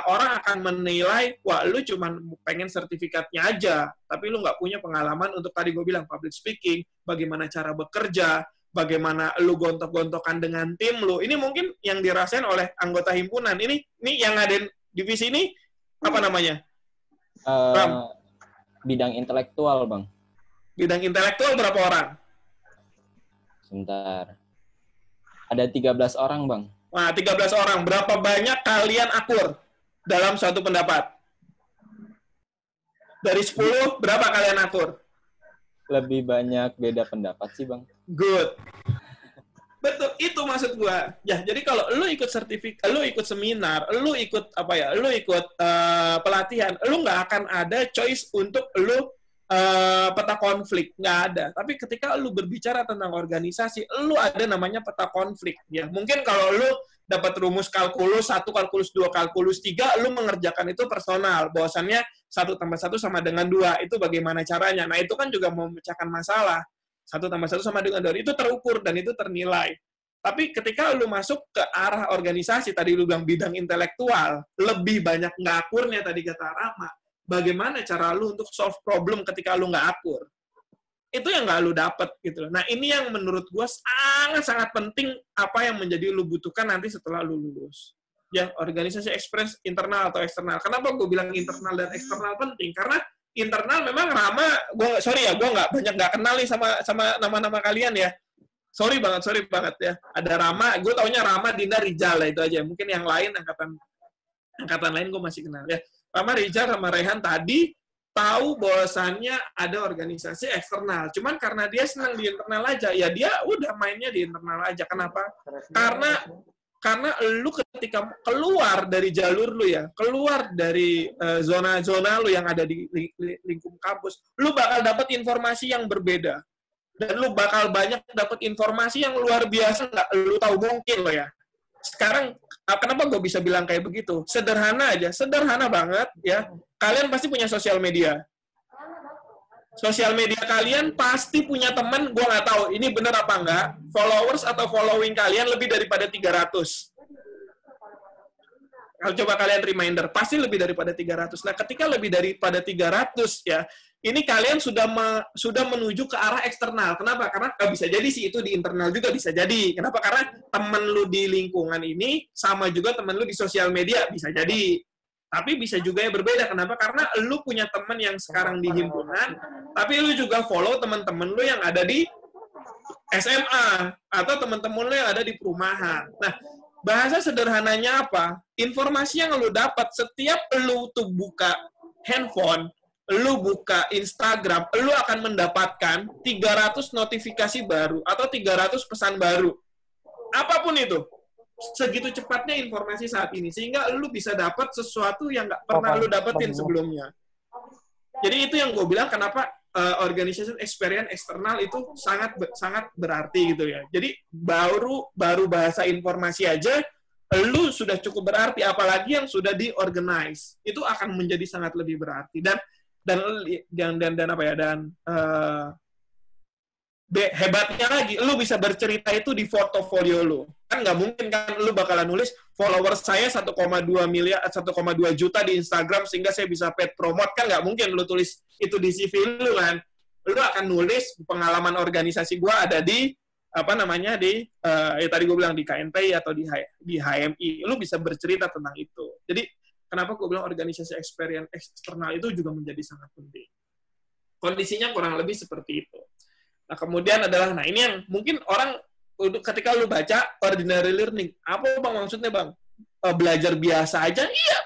orang akan menilai, wah lu cuman pengen sertifikatnya aja, tapi lu nggak punya pengalaman untuk tadi gue bilang public speaking, bagaimana cara bekerja, bagaimana lu gontok-gontokan dengan tim lu. Ini mungkin yang dirasain oleh anggota himpunan. Ini yang ada divisi ini apa namanya? Bidang intelektual, Bang. Bidang intelektual berapa orang? Sebentar. Ada 13 orang, Bang. Nah, 13 orang. Berapa banyak kalian akur dalam suatu pendapat? Dari 10, berapa kalian akur? Lebih banyak beda pendapat sih, Bang. Good. Betul, itu maksud gua. Ya, jadi kalau lu ikut sertifikat, lu ikut seminar, lu ikut pelatihan, lu nggak akan ada choice untuk lu peta konflik, nggak ada. Tapi ketika lu berbicara tentang organisasi, lu ada namanya peta konflik. Ya, mungkin kalau lu dapat rumus kalkulus 1, kalkulus 2, kalkulus 3, lu mengerjakan itu personal. Bahwasannya 1 tambah 1 sama dengan 2. Itu bagaimana caranya. Nah, itu kan juga memecahkan masalah. 1 tambah 1 sama dengan 2. Itu terukur dan itu ternilai. Tapi ketika lu masuk ke arah organisasi, tadi lu bilang bidang intelektual, lebih banyak nggak akurnya tadi kata Rama. Bagaimana cara lu untuk solve problem ketika lu nggak akur? Itu yang nggak lu dapet gitu loh. Nah, ini yang menurut gue sangat-sangat penting apa yang menjadi lu butuhkan nanti setelah lu lulus. Ya, organisasi experience internal atau eksternal. Kenapa gue bilang internal dan eksternal penting? Karena internal memang Rama, gue nggak kenal nih sama nama-nama kalian ya. Sorry banget ya. Ada Rama, gue taunya Rama, Dinda, Rijal lah itu aja. Mungkin yang lain angkatan lain gue masih kenal ya. Rama, Rijal, sama Rehan tadi tahu bahwasannya ada organisasi eksternal. Cuman karena dia senang di internal aja, ya dia udah mainnya di internal aja. Kenapa? Karena lu ketika keluar dari jalur lu ya, keluar dari zona-zona lu yang ada di lingkup kampus, lu bakal dapat informasi yang berbeda. Dan lu bakal banyak dapat informasi yang luar biasa nggak lu tahu mungkin lo ya. Sekarang, kenapa gue bisa bilang kayak begitu? Sederhana banget ya. Kalian pasti punya sosial media. Sosial media kalian pasti punya teman, gue nggak tahu ini benar apa enggak, followers atau following kalian lebih daripada 300. Kalau coba kalian reminder, pasti lebih daripada 300. Nah, ketika lebih daripada 300 ya, ini kalian sudah menuju ke arah eksternal. Kenapa? Karena bisa jadi sih itu di internal juga bisa jadi. Kenapa? Karena temen lu di lingkungan ini sama juga temen lu di sosial media bisa jadi. Tapi bisa juga yang berbeda. Kenapa? Karena lu punya temen yang sekarang di himpunan, tapi lu juga follow teman-teman lu yang ada di SMA atau teman-teman lu yang ada di perumahan. Nah, bahasa sederhananya apa? Informasi yang lu dapat setiap lu tuh buka handphone, lu buka Instagram, lu akan mendapatkan 300 notifikasi baru atau 300 pesan baru. Apapun itu. Segitu cepatnya informasi saat ini. Sehingga lu bisa dapat sesuatu yang nggak pernah lu dapetin sebelumnya. Jadi itu yang gue bilang kenapa organization experience eksternal itu sangat berarti gitu ya. Jadi baru bahasa informasi aja, lu sudah cukup berarti. Apalagi yang sudah diorganize. Itu akan menjadi sangat lebih berarti. Dan hebatnya lagi, lu bisa bercerita itu di portofolio lu. Kan nggak mungkin kan lu bakalan nulis followers saya 1,2 juta di Instagram sehingga saya bisa paid promote, kan nggak mungkin lu tulis itu di CV lu kan. Lu akan nulis pengalaman organisasi gua ada di tadi gue bilang di KNPI atau di HMI. Lu bisa bercerita tentang itu. Jadi kenapa gue bilang organisasi experience eksternal itu juga menjadi sangat penting. Kondisinya kurang lebih seperti itu. Nah, kemudian adalah, ini yang mungkin orang, ketika lu baca ordinary learning, apa Bang maksudnya Bang? Belajar biasa aja? Iya.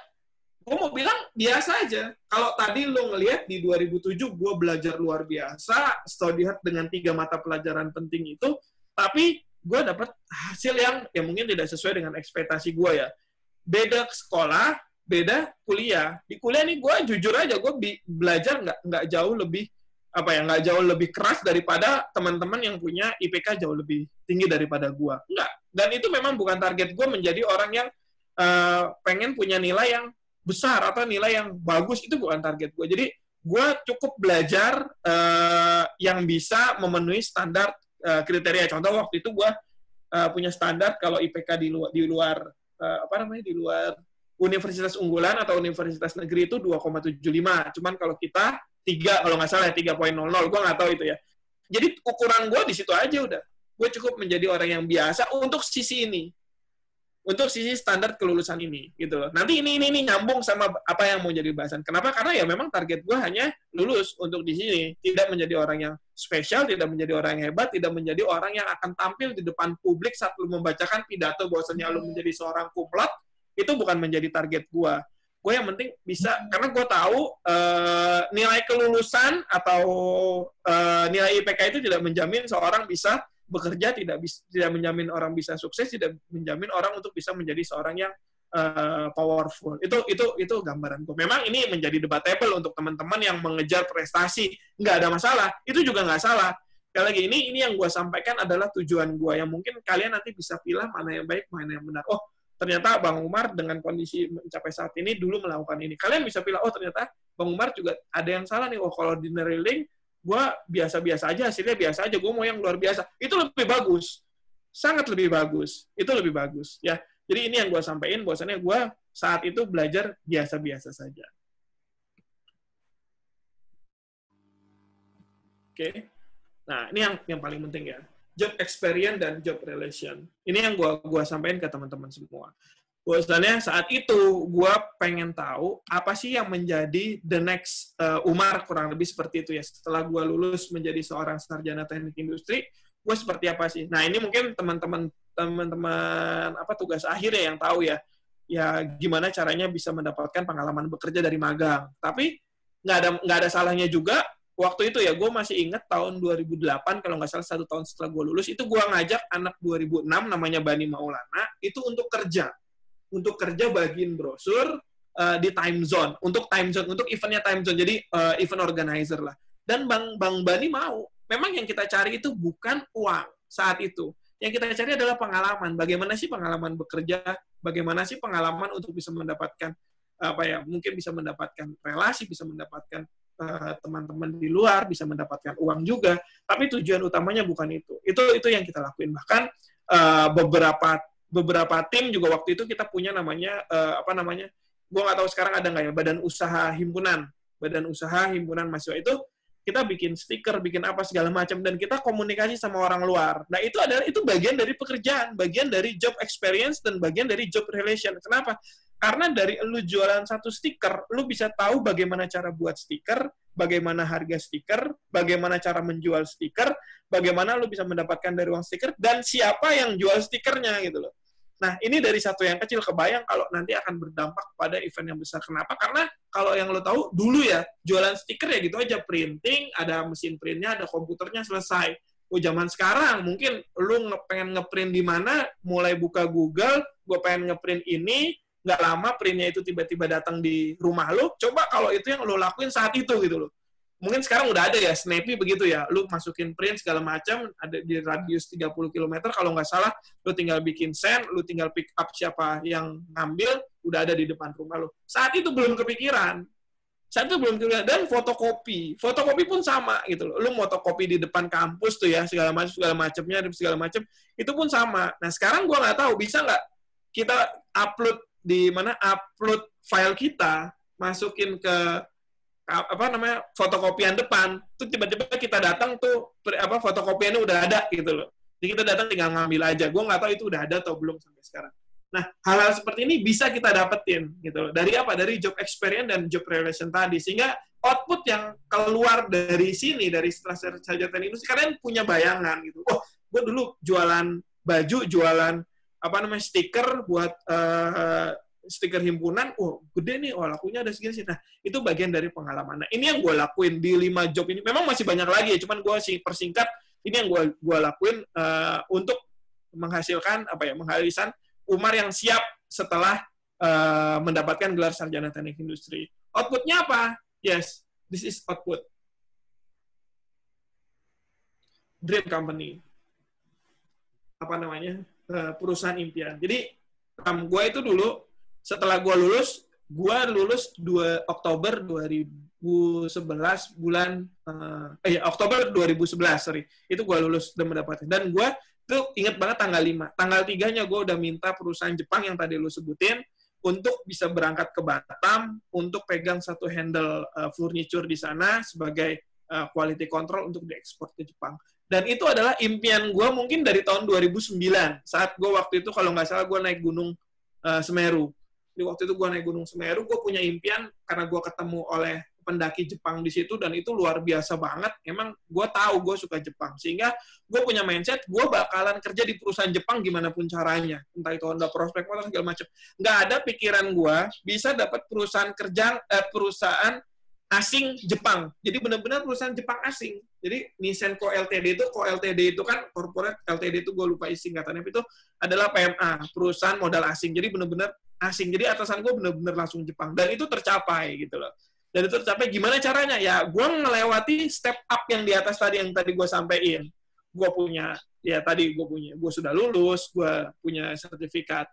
Gue mau bilang biasa aja. Kalau tadi lu ngelihat di 2007, gue belajar luar biasa, study hard dengan 3 mata pelajaran penting itu, tapi gue dapat hasil yang mungkin tidak sesuai dengan ekspektasi gue ya. Beda sekolah, beda kuliah. Di kuliah nih gue jujur aja, gue belajar nggak jauh lebih keras daripada teman-teman yang punya IPK jauh lebih tinggi daripada gue. Enggak. Dan itu memang bukan target gue menjadi orang yang pengen punya nilai yang besar atau nilai yang bagus, itu bukan target gue. Jadi gue cukup belajar yang bisa memenuhi standar kriteria. Contoh waktu itu gue punya standar kalau IPK di luar universitas unggulan atau universitas negeri itu 2,75. Cuman kalau kita 3, kalau nggak salah 3.00, gue nggak tahu itu ya. Jadi ukuran gue di situ aja udah. Gue cukup menjadi orang yang biasa untuk sisi ini. Untuk sisi standar kelulusan ini, gitu loh. Nanti ini nyambung sama apa yang mau jadi bahasan. Kenapa? Karena ya memang target gue hanya lulus untuk di sini. Tidak menjadi orang yang spesial, tidak menjadi orang yang hebat, tidak menjadi orang yang akan tampil di depan publik saat lu membacakan pidato bahwasanya lu menjadi seorang kumlot. Itu bukan menjadi target gue. Gue yang penting bisa, karena gue tahu nilai kelulusan atau nilai IPK itu tidak menjamin seorang bisa bekerja, tidak menjamin orang bisa sukses, tidak menjamin orang untuk bisa menjadi seorang yang powerful. Itu gambaran gue. Memang ini menjadi debatable untuk teman-teman yang mengejar prestasi. Nggak ada masalah. Itu juga nggak salah. Sekali lagi, ini yang gue sampaikan adalah tujuan gue, yang mungkin kalian nanti bisa pilih mana yang baik, mana yang benar. Oh, ternyata Bang Umar dengan kondisi mencapai saat ini dulu melakukan ini. Kalian bisa pilih, oh ternyata Bang Umar juga ada yang salah nih. Oh, kalau di Neuriling, gue biasa-biasa aja, hasilnya biasa aja, gue mau yang luar biasa. Itu lebih bagus. Sangat lebih bagus. Itu lebih bagus. Ya. Jadi ini yang gue sampaikan, bahwasannya gue saat itu belajar biasa-biasa saja. Oke. Nah, ini yang paling penting ya. Job experience dan job relation. Ini yang gue sampaikan ke teman-teman semua. Bahwasannya saat itu gue pengen tahu apa sih yang menjadi the next Umar, kurang lebih seperti itu ya. Setelah gue lulus menjadi seorang sarjana teknik industri, gue seperti apa sih? Nah ini mungkin teman-teman tugas akhir ya yang tahu ya gimana caranya bisa mendapatkan pengalaman bekerja dari magang. Tapi nggak ada salahnya juga. Waktu itu ya, gue masih ingat tahun 2008, kalau nggak salah 1 tahun setelah gue lulus, itu gue ngajak anak 2006, namanya Bani Maulana, itu untuk kerja bagiin brosur di time zone, untuk eventnya time zone, jadi event organizer lah. Dan Bang Bani mau. Memang yang kita cari itu bukan uang saat itu. Yang kita cari adalah pengalaman. Bagaimana sih pengalaman bekerja, bagaimana sih pengalaman untuk bisa mendapatkan mungkin bisa mendapatkan relasi, bisa mendapatkan teman-teman di luar, bisa mendapatkan uang juga, tapi tujuan utamanya bukan itu. Itu yang kita lakuin. Bahkan beberapa tim juga waktu itu kita punya namanya gue nggak tahu sekarang ada nggak ya, badan usaha himpunan mahasiswa. Itu kita bikin stiker, bikin apa segala macam, dan kita komunikasi sama orang luar. Nah itu bagian dari pekerjaan, bagian dari job experience, dan bagian dari job relation. Kenapa? Karena dari lu jualan satu stiker, lu bisa tahu bagaimana cara buat stiker, bagaimana harga stiker, bagaimana cara menjual stiker, bagaimana lu bisa mendapatkan dari uang stiker, dan siapa yang jual stikernya gitu loh. Nah, ini dari satu yang kecil, kebayang kalau nanti akan berdampak pada event yang besar. Kenapa? Karena kalau yang lu tahu, dulu ya, jualan stiker ya gitu aja, printing, ada mesin printnya, ada komputernya, selesai. Zaman sekarang, mungkin lu pengen ngeprint di mana, mulai buka Google, gue pengen ngeprint ini, nggak lama printnya itu tiba-tiba datang di rumah lo. Coba kalau itu yang lo lakuin saat itu gitu loh. Mungkin sekarang udah ada ya, Snappy begitu ya. Lo masukin print segala macam, ada di radius 30 km, kalau nggak salah, lo tinggal bikin send, lo tinggal pick up siapa yang ngambil, udah ada di depan rumah lo. Saat itu belum kepikiran. Saat itu belum juga. Dan fotokopi pun sama gitu loh. Lu fotokopi di depan kampus tuh ya, segala macamnya, itu pun sama. Nah sekarang gua nggak tahu bisa nggak kita upload di mana, upload file kita, masukin ke fotokopian depan, tuh tiba-tiba kita datang tuh fotokopiannya udah ada gitu loh. Jadi kita datang tinggal ngambil aja. Gue nggak tahu itu udah ada atau belum sampai sekarang. Nah, hal-hal seperti ini bisa kita dapetin gitu loh. Dari apa? Dari job experience dan job relation tadi. Sehingga output yang keluar dari sini, dari setelah sarjana industri, kalian punya bayangan gitu. Oh, gue dulu jualan baju, jualan stiker buat stiker himpunan, gede nih, lakunya ada segini sih. Nah, itu bagian dari pengalaman. Nah, ini yang gue lakuin di 5 job ini. Memang masih banyak lagi ya, cuman gue persingkat, ini yang gue lakuin untuk menghasilkan, menghasilkan Umar yang siap setelah mendapatkan gelar sarjana teknik industri. Outputnya apa? Yes, this is output. Dream company. Perusahaan impian. Jadi, gue itu dulu, setelah gue lulus 2 Oktober 2011 bulan Oktober 2011 itu gue lulus dan mendapatkan. Dan gue tuh ingat banget tanggal 5. Tanggal 3-nya gue udah minta perusahaan Jepang yang tadi lu sebutin untuk bisa berangkat ke Batam untuk pegang satu handle furniture di sana sebagai quality control untuk diekspor ke Jepang. Dan itu adalah impian gue mungkin dari tahun 2009 saat gue waktu itu kalau nggak salah gue naik gunung Semeru. Di waktu itu gue naik Gunung Semeru, gue punya impian karena gue ketemu oleh pendaki Jepang di situ dan itu luar biasa banget. Emang gue tahu gue suka Jepang, sehingga gue punya mindset gue bakalan kerja di perusahaan Jepang gimana pun caranya, entah itu Honda, Prospect Motor segala macam. Nggak ada pikiran gue bisa dapat perusahaan asing Jepang. Jadi benar-benar perusahaan Jepang asing. Jadi Nissan Co Ltd itu kan corporate Ltd itu gue lupa singkatannya, itu adalah PMA, perusahaan modal asing. Jadi benar-benar asing. Jadi atasan gue benar-benar langsung Jepang. Dan itu tercapai gitu loh. Dan itu tercapai gimana caranya? Ya gue melewati step up yang di atas tadi yang tadi gue sampein. Gue punya, gue sudah lulus, gue punya sertifikat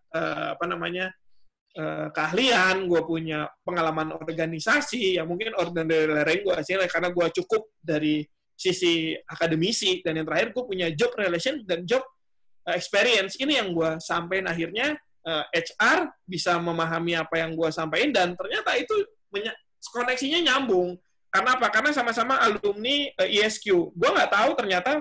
keahlian, gue punya pengalaman organisasi, ya mungkin ordinary gue hasilnya karena gue cukup dari sisi akademisi, dan yang terakhir gue punya job relation dan job experience. Ini yang gue sampein akhirnya HR bisa memahami apa yang gue sampaikan dan ternyata itu koneksinya nyambung. Karena apa? Karena sama-sama alumni ISQ. Gue nggak tahu ternyata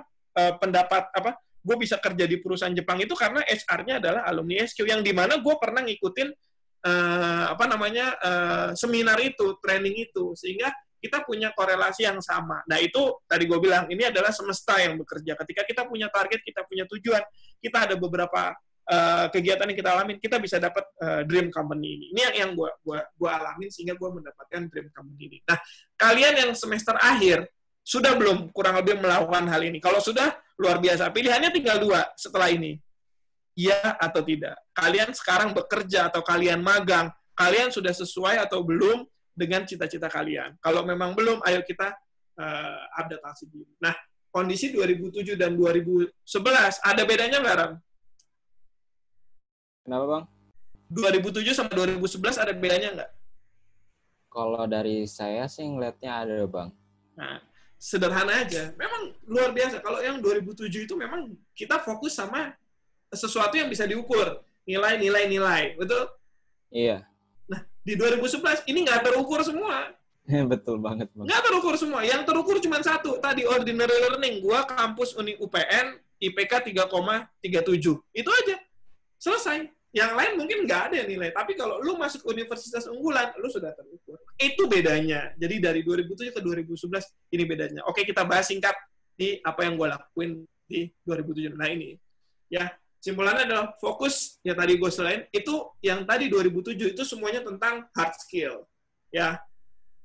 gue bisa kerja di perusahaan Jepang itu karena HR-nya adalah alumni ISQ yang dimana gue pernah ngikutin seminar itu, training itu, sehingga kita punya korelasi yang sama. Nah itu tadi gue bilang ini adalah semesta yang bekerja. Ketika kita punya target, kita punya tujuan, kita ada beberapa kegiatan yang kita alamin, kita bisa dapat dream company ini. Ini yang gue alamin sehingga gue mendapatkan dream company ini. Nah kalian yang semester akhir sudah belum kurang lebih melakukan hal ini? Kalau sudah, luar biasa. Pilihannya tinggal 2 setelah ini. Iya atau tidak. Kalian sekarang bekerja atau kalian magang, kalian sudah sesuai atau belum dengan cita-cita kalian. Kalau memang belum, ayo kita adaptasi diri. Nah, kondisi 2007 dan 2011, ada bedanya nggak, Ram? Kenapa, Bang? 2007 sama 2011 ada bedanya nggak? Kalau dari saya sih ngeliatnya ada, Bang. Nah, sederhana aja. Memang luar biasa. Kalau yang 2007 itu memang kita fokus sama sesuatu yang bisa diukur. Nilai. Betul? Iya. Nah, di 2011 ini nggak terukur semua. Betul banget, Bang. Nggak terukur semua. Yang terukur cuma satu. Tadi ordinary learning. Gua kampus Uni UPN, IPK 3,37. Itu aja. Selesai. Yang lain mungkin nggak ada nilai. Tapi kalau lu masuk universitas unggulan, lu sudah terukur. Itu bedanya. Jadi dari 2007 ke 2011, ini bedanya. Oke, kita bahas singkat di apa yang gue lakuin di 2007. Nah, ini. Ya, simpulannya adalah fokus, ya tadi gue selain, itu yang tadi 2007, itu semuanya tentang hard skill. Ya,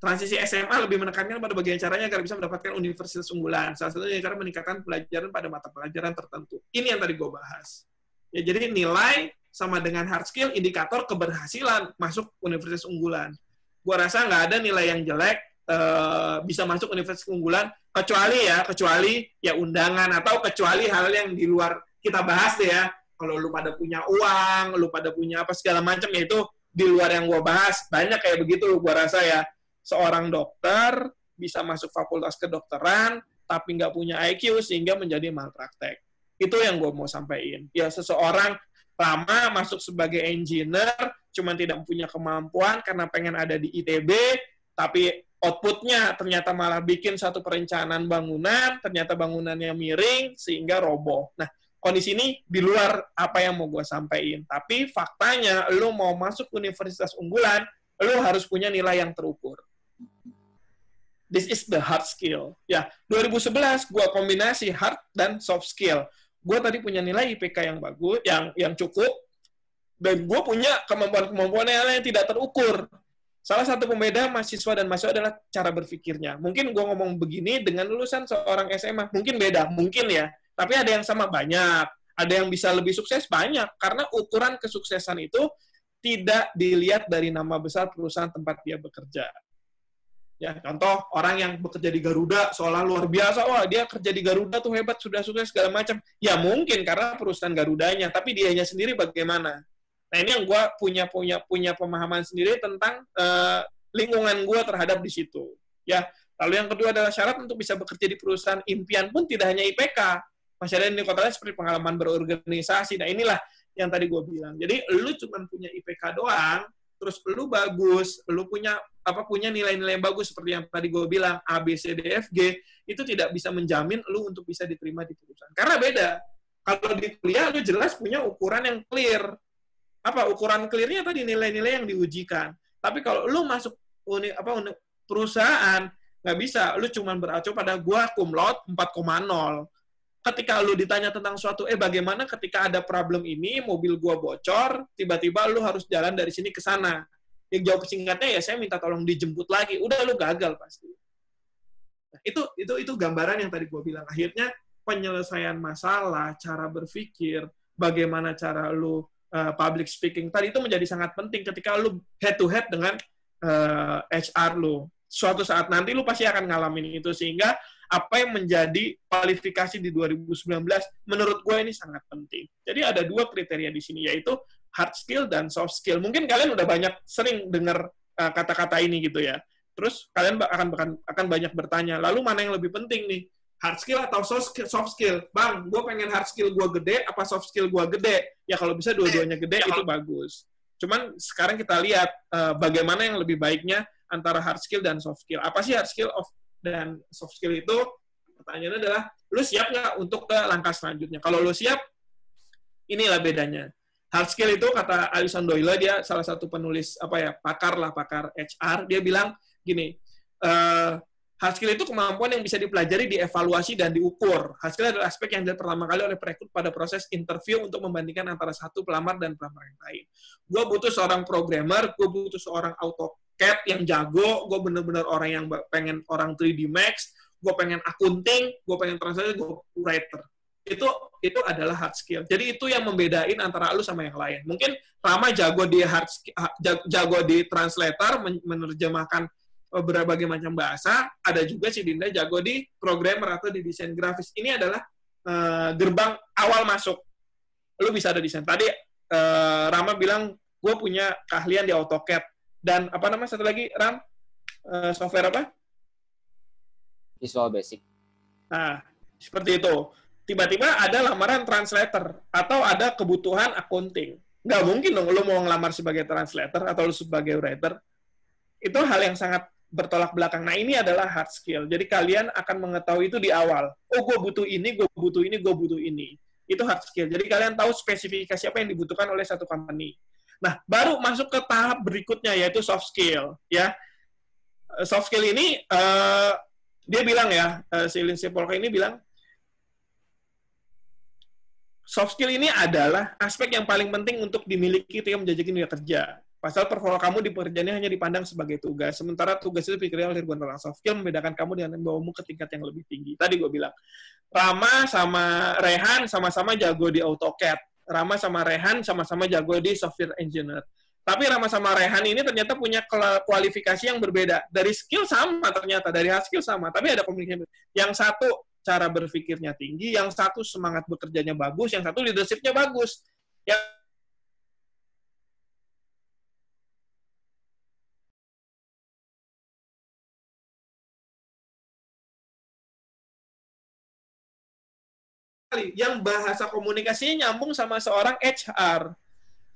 transisi SMA lebih menekankan pada bagian caranya agar bisa mendapatkan universitas unggulan. Salah satunya cara meningkatkan pelajaran pada mata pelajaran tertentu. Ini yang tadi gue bahas. Ya, jadi nilai sama dengan hard skill, indikator keberhasilan masuk universitas unggulan. Gua rasa nggak ada nilai yang jelek bisa masuk universitas unggulan, kecuali ya undangan, atau kecuali hal yang di luar kita bahas deh ya. Kalau lu pada punya uang, lu pada punya apa segala macam, ya itu di luar yang gua bahas. Banyak kayak begitu, gua rasa ya. seorang dokter bisa masuk fakultas kedokteran, tapi nggak punya IQ sehingga menjadi malpraktek. Itu yang gue mau sampaikan. Ya, seseorang Rama masuk sebagai engineer, cuman tidak punya kemampuan karena pengen ada di ITB, tapi outputnya ternyata malah bikin satu perencanaan bangunan, ternyata bangunannya miring, sehingga roboh. Nah, kondisi ini di luar apa yang mau gue sampaikan. Tapi faktanya, lu mau masuk universitas unggulan, lu harus punya nilai yang terukur. This is the hard skill. Ya, 2011 gue kombinasi hard dan soft skill. Gue tadi punya nilai IPK yang bagus, yang cukup, dan gue punya kemampuan yang tidak terukur. Salah satu pembeda mahasiswa dan mahasiswa adalah cara berpikirnya. Mungkin gue ngomong begini dengan lulusan seorang SMA, mungkin beda, mungkin ya. Tapi ada yang sama banyak, ada yang bisa lebih sukses banyak, karena ukuran kesuksesan itu tidak dilihat dari nama besar perusahaan tempat dia bekerja. Ya, contoh orang yang bekerja di Garuda seolah luar biasa, wah dia kerja di Garuda tuh hebat, sudah sukses segala macam. Ya mungkin karena perusahaan Garudanya, tapi dianya sendiri bagaimana? Nah ini yang gue punya pemahaman sendiri tentang lingkungan gue terhadap di situ. Ya, lalu yang kedua adalah syarat untuk bisa bekerja di perusahaan impian pun tidak hanya IPK, masih ada yang dikatakan seperti pengalaman berorganisasi. Nah inilah yang tadi gue bilang. Jadi lu cuma punya IPK doang, terus lu bagus, lu punya nilai-nilai yang bagus seperti yang tadi gue bilang A, B, C, D, F, G, itu tidak bisa menjamin lu untuk bisa diterima di perusahaan. Karena beda. Kalau di kuliah lu jelas punya ukuran yang clear. Apa ukuran clear-nya tadi nilai-nilai yang diujikan. Tapi kalau lu masuk perusahaan nggak bisa, lu cuma beracu pada gua cum laude 4,0. Ketika lu ditanya tentang suatu, bagaimana ketika ada problem ini, mobil gua bocor, tiba-tiba lu harus jalan dari sini ke sana. Yang jawab singkatnya ya saya minta tolong dijemput lagi. Udah lu gagal pasti. Nah, itu gambaran yang tadi gua bilang. Akhirnya penyelesaian masalah, cara berpikir, bagaimana cara lu public speaking tadi itu menjadi sangat penting ketika lu head to head dengan HR lu. Suatu saat nanti lu pasti akan ngalamin itu, sehingga apa yang menjadi kualifikasi di 2019 menurut gue ini sangat penting. Jadi ada dua kriteria di sini, yaitu hard skill dan soft skill. Mungkin kalian udah banyak sering dengar kata-kata ini gitu ya. Terus kalian akan banyak bertanya, lalu mana yang lebih penting nih? Hard skill atau soft skill? Bang, gue pengen hard skill gue gede, apa soft skill gue gede? Ya kalau bisa dua-duanya gede, itu bagus. Cuman sekarang kita lihat bagaimana yang lebih baiknya antara hard skill dan soft skill. Apa sih hard skill dan soft skill itu? Pertanyaannya adalah, lu siap nggak untuk ke langkah selanjutnya? Kalau lu siap, inilah bedanya. Hard skill itu, kata Alison Doyle, dia salah satu penulis, pakar HR, dia bilang gini, hard skill itu kemampuan yang bisa dipelajari, dievaluasi, dan diukur. Hard skill adalah aspek yang dilihat pertama kali oleh perekrut pada proses interview untuk membandingkan antara satu pelamar dan pelamar yang lain. Gue butuh seorang programmer, gue butuh seorang AutoCAD yang jago, gue bener-bener orang yang pengen orang 3D Max, gue pengen accounting, gue pengen translate, gue writer. Itu adalah hard skill. Jadi itu yang membedain antara lu sama yang lain. Mungkin Rama jago di jago di translator, menerjemahkan berbagai macam bahasa. Ada juga si Dinda jago di programmer atau di desain grafis. Ini adalah gerbang awal masuk. Lu bisa ada desain. Tadi Rama bilang, gue punya keahlian di AutoCAD. Dan satu lagi, Ram? Software apa? Visual Basic. Nah, seperti itu. Tiba-tiba ada lamaran translator atau ada kebutuhan accounting. Nggak mungkin dong lu mau ngelamar sebagai translator atau lu sebagai writer. Itu hal yang sangat bertolak belakang. Nah, ini adalah hard skill. Jadi kalian akan mengetahui itu di awal. Oh, gue butuh ini, gue butuh ini, gue butuh ini. Itu hard skill. Jadi kalian tahu spesifikasi apa yang dibutuhkan oleh satu company. Nah, baru masuk ke tahap berikutnya, yaitu soft skill. Ya, soft skill ini, dia bilang ya, si Lindsay Polka ini bilang, soft skill ini adalah aspek yang paling penting untuk dimiliki ketika menjajaki dunia kerja. Pasal performa kamu di pekerjaannya hanya dipandang sebagai tugas, sementara tugas itu pikirnya oleh ribuan orang. Soft skill membedakan kamu dengan membawamu ke tingkat yang lebih tinggi. Tadi gue bilang, Rama sama Rehan sama-sama jago di AutoCAD. Rama sama Rehan sama-sama jago di software engineer. Tapi Rama sama Rehan ini ternyata punya kualifikasi yang berbeda. Dari skill sama ternyata, dari hard skill sama, tapi ada komunikasi. Yang satu cara berpikirnya tinggi, yang satu semangat bekerjanya bagus, yang satu leadership-nya bagus. Yang yang bahasa komunikasinya nyambung sama seorang HR.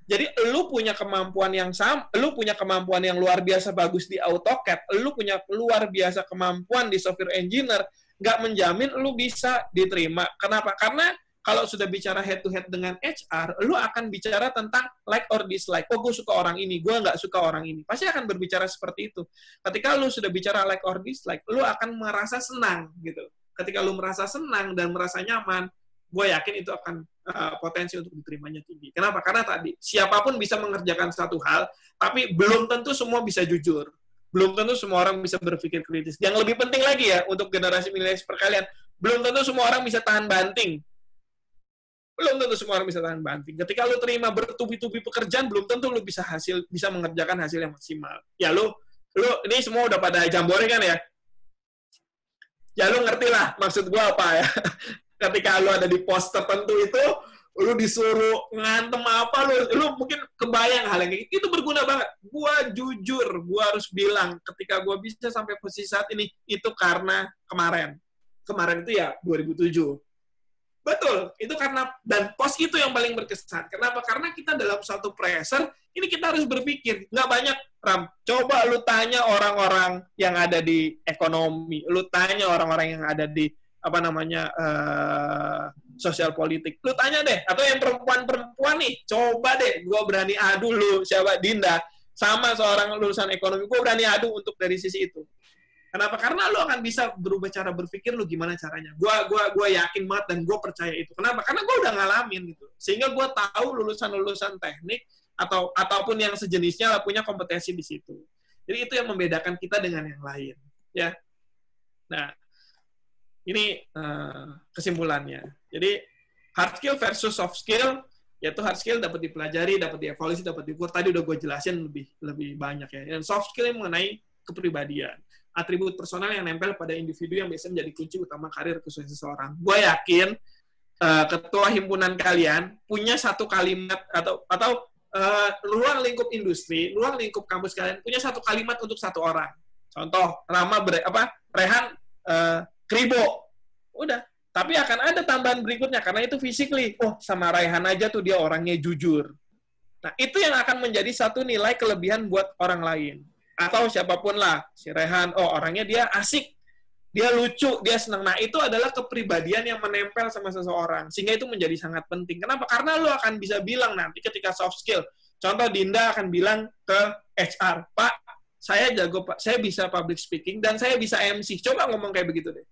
Jadi lu punya kemampuan yang sama, lu punya kemampuan yang luar biasa bagus di AutoCAD, lu punya luar biasa kemampuan di software engineer, nggak menjamin lu bisa diterima. Kenapa? Karena kalau sudah bicara head to head dengan HR, lu akan bicara tentang like or dislike. Oh, gue suka orang ini, gue nggak suka orang ini. Pasti akan berbicara seperti itu. Ketika lu sudah bicara like or dislike, lu akan merasa senang gitu. Ketika lu merasa senang dan merasa nyaman, gue yakin itu akan potensi untuk diterimanya tinggi. Kenapa? Karena tadi, siapapun bisa mengerjakan satu hal, tapi belum tentu semua bisa jujur. Belum tentu semua orang bisa berpikir kritis. Yang lebih penting lagi ya, untuk generasi milenial perkalian, belum tentu semua orang bisa tahan banting. Belum tentu semua orang bisa tahan banting. Ketika lu terima bertubi-tubi pekerjaan, belum tentu lu bisa mengerjakan hasil yang maksimal. Ya lu ini semua udah pada jambore kan ya? Ya lu ngerti lah maksud gua apa ya. Ketika lu ada di pos tertentu itu, lu disuruh ngantem apa, lu mungkin kebayang hal yang itu berguna banget. Gua jujur, gua harus bilang, ketika gua bisa sampai posisi saat ini, itu karena kemarin. Kemarin itu ya 2007. Betul, itu karena, dan pos itu yang paling berkesan. Kenapa? Karena kita dalam satu pressure, ini kita harus berpikir. Nggak banyak, Ram. Coba lu tanya orang-orang yang ada di ekonomi, lu tanya orang-orang yang ada di sosial politik. Lu tanya deh, atau yang perempuan-perempuan nih, coba deh, gue berani adu lu, siapa Dinda, sama seorang lulusan ekonomi, gue berani adu untuk dari sisi itu. Kenapa? Karena lu akan bisa berubah cara berpikir lu gimana caranya. Gue yakin banget dan gue percaya itu. Kenapa? Karena gue udah ngalamin gitu. Sehingga gue tahu lulusan-lulusan teknik ataupun yang sejenisnya lah punya kompetensi di situ. Jadi itu yang membedakan kita dengan yang lain. Ya. Nah, ini kesimpulannya. Jadi hard skill versus soft skill, yaitu hard skill dapat dipelajari, dapat dievaluasi, dapat diukur. Tadi udah gue jelasin lebih banyak ya. Dan soft skill yang mengenai kepribadian, atribut personal yang nempel pada individu yang biasanya menjadi kunci utama karir khusus seseorang. Gue yakin ketua himpunan kalian punya satu kalimat atau ruang lingkup industri, ruang lingkup kampus kalian punya satu kalimat untuk satu orang. Contoh, Rehan Kribo. Udah. Tapi akan ada tambahan berikutnya, karena itu physically. Oh, sama Raihan aja tuh dia orangnya jujur. Nah, itu yang akan menjadi satu nilai kelebihan buat orang lain. Atau siapapun lah. Si Raihan, oh orangnya dia asik. Dia lucu, dia senang. Nah, itu adalah kepribadian yang menempel sama seseorang. Sehingga itu menjadi sangat penting. Kenapa? Karena lo akan bisa bilang nanti ketika soft skill. Contoh, Dinda akan bilang ke HR, Pak, saya jago, Pak, saya bisa public speaking, dan saya bisa MC. Coba ngomong kayak begitu deh.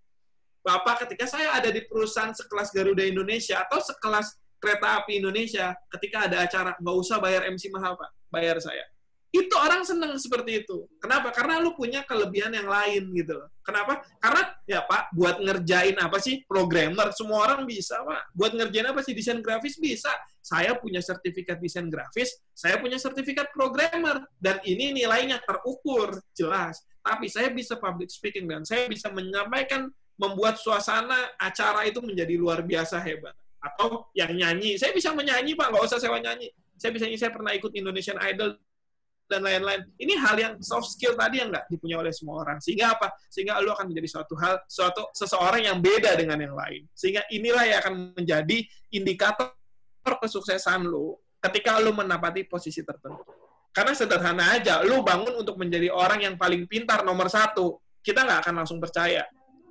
Bapak, ketika saya ada di perusahaan sekelas Garuda Indonesia atau sekelas Kereta Api Indonesia, ketika ada acara, nggak usah bayar MC mahal, Pak. Bayar saya. Itu orang senang seperti itu. Kenapa? Karena lu punya kelebihan yang lain gitu. Kenapa? Karena, ya Pak, buat ngerjain apa sih? Programmer, semua orang bisa, Pak. Buat ngerjain apa sih? Desain grafis bisa. Saya punya sertifikat desain grafis, saya punya sertifikat programmer. Dan ini nilainya terukur, jelas. Tapi saya bisa public speaking, dan saya bisa menyampaikan, membuat suasana acara itu menjadi luar biasa hebat. Atau yang nyanyi, saya bisa menyanyi, Pak, nggak usah sewa nyanyi. Saya bisa nyanyi, saya pernah ikut Indonesian Idol, dan lain-lain. Ini hal yang soft skill tadi yang nggak dipunyai oleh semua orang. Sehingga apa? Sehingga lu akan menjadi seseorang yang beda dengan yang lain. Sehingga inilah yang akan menjadi indikator kesuksesan lu ketika lu menapati posisi tertentu. Karena sederhana aja, lu bangun untuk menjadi orang yang paling pintar nomor 1, kita nggak akan langsung percaya.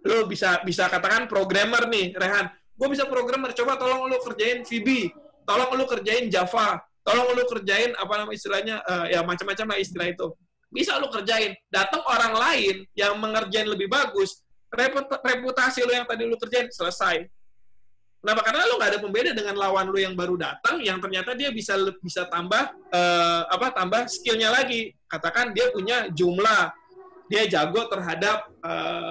Lu bisa katakan programmer nih, Rehan. Gue bisa programmer, coba tolong lu kerjain VB, tolong lu kerjain Java, tolong lu kerjain apa nama istilahnya, ya macam-macam lah istilah itu. Bisa lu kerjain. Datang orang lain yang mengerjain lebih bagus, reputasi lu yang tadi lu kerjain selesai. Kenapa? Karena lu nggak ada pembeda dengan lawan lu yang baru datang, yang ternyata dia bisa tambah tambah skillnya lagi. Katakan dia punya jumlah, dia jago terhadap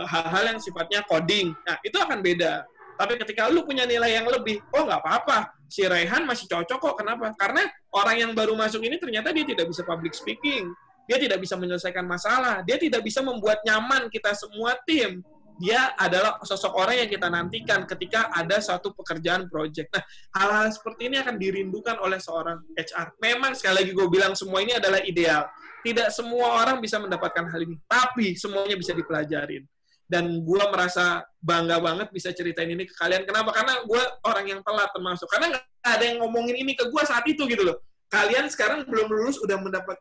hal-hal yang sifatnya coding. Nah, itu akan beda. Tapi ketika lu punya nilai yang lebih, oh nggak apa-apa, si Rehan masih cocok kok. Kenapa? Karena orang yang baru masuk ini ternyata dia tidak bisa public speaking, dia tidak bisa menyelesaikan masalah, dia tidak bisa membuat nyaman kita semua tim. Dia adalah sosok orang yang kita nantikan ketika ada satu pekerjaan project. Nah, hal-hal seperti ini akan dirindukan oleh seorang HR. Memang sekali lagi gue bilang semua ini adalah ideal. Tidak semua orang bisa mendapatkan hal ini, tapi semuanya bisa dipelajarin. Dan gue merasa bangga banget bisa ceritain ini ke kalian. Kenapa? Karena gue orang yang telat termasuk. Karena nggak ada yang ngomongin ini ke gue saat itu gitu loh. Kalian sekarang belum lulus udah mendapatkan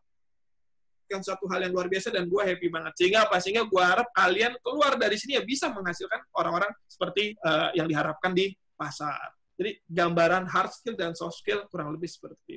suatu hal yang luar biasa dan gue happy banget. Sehingga gue harap kalian keluar dari sini ya bisa menghasilkan orang-orang seperti yang diharapkan di pasar. Jadi gambaran hard skill dan soft skill kurang lebih seperti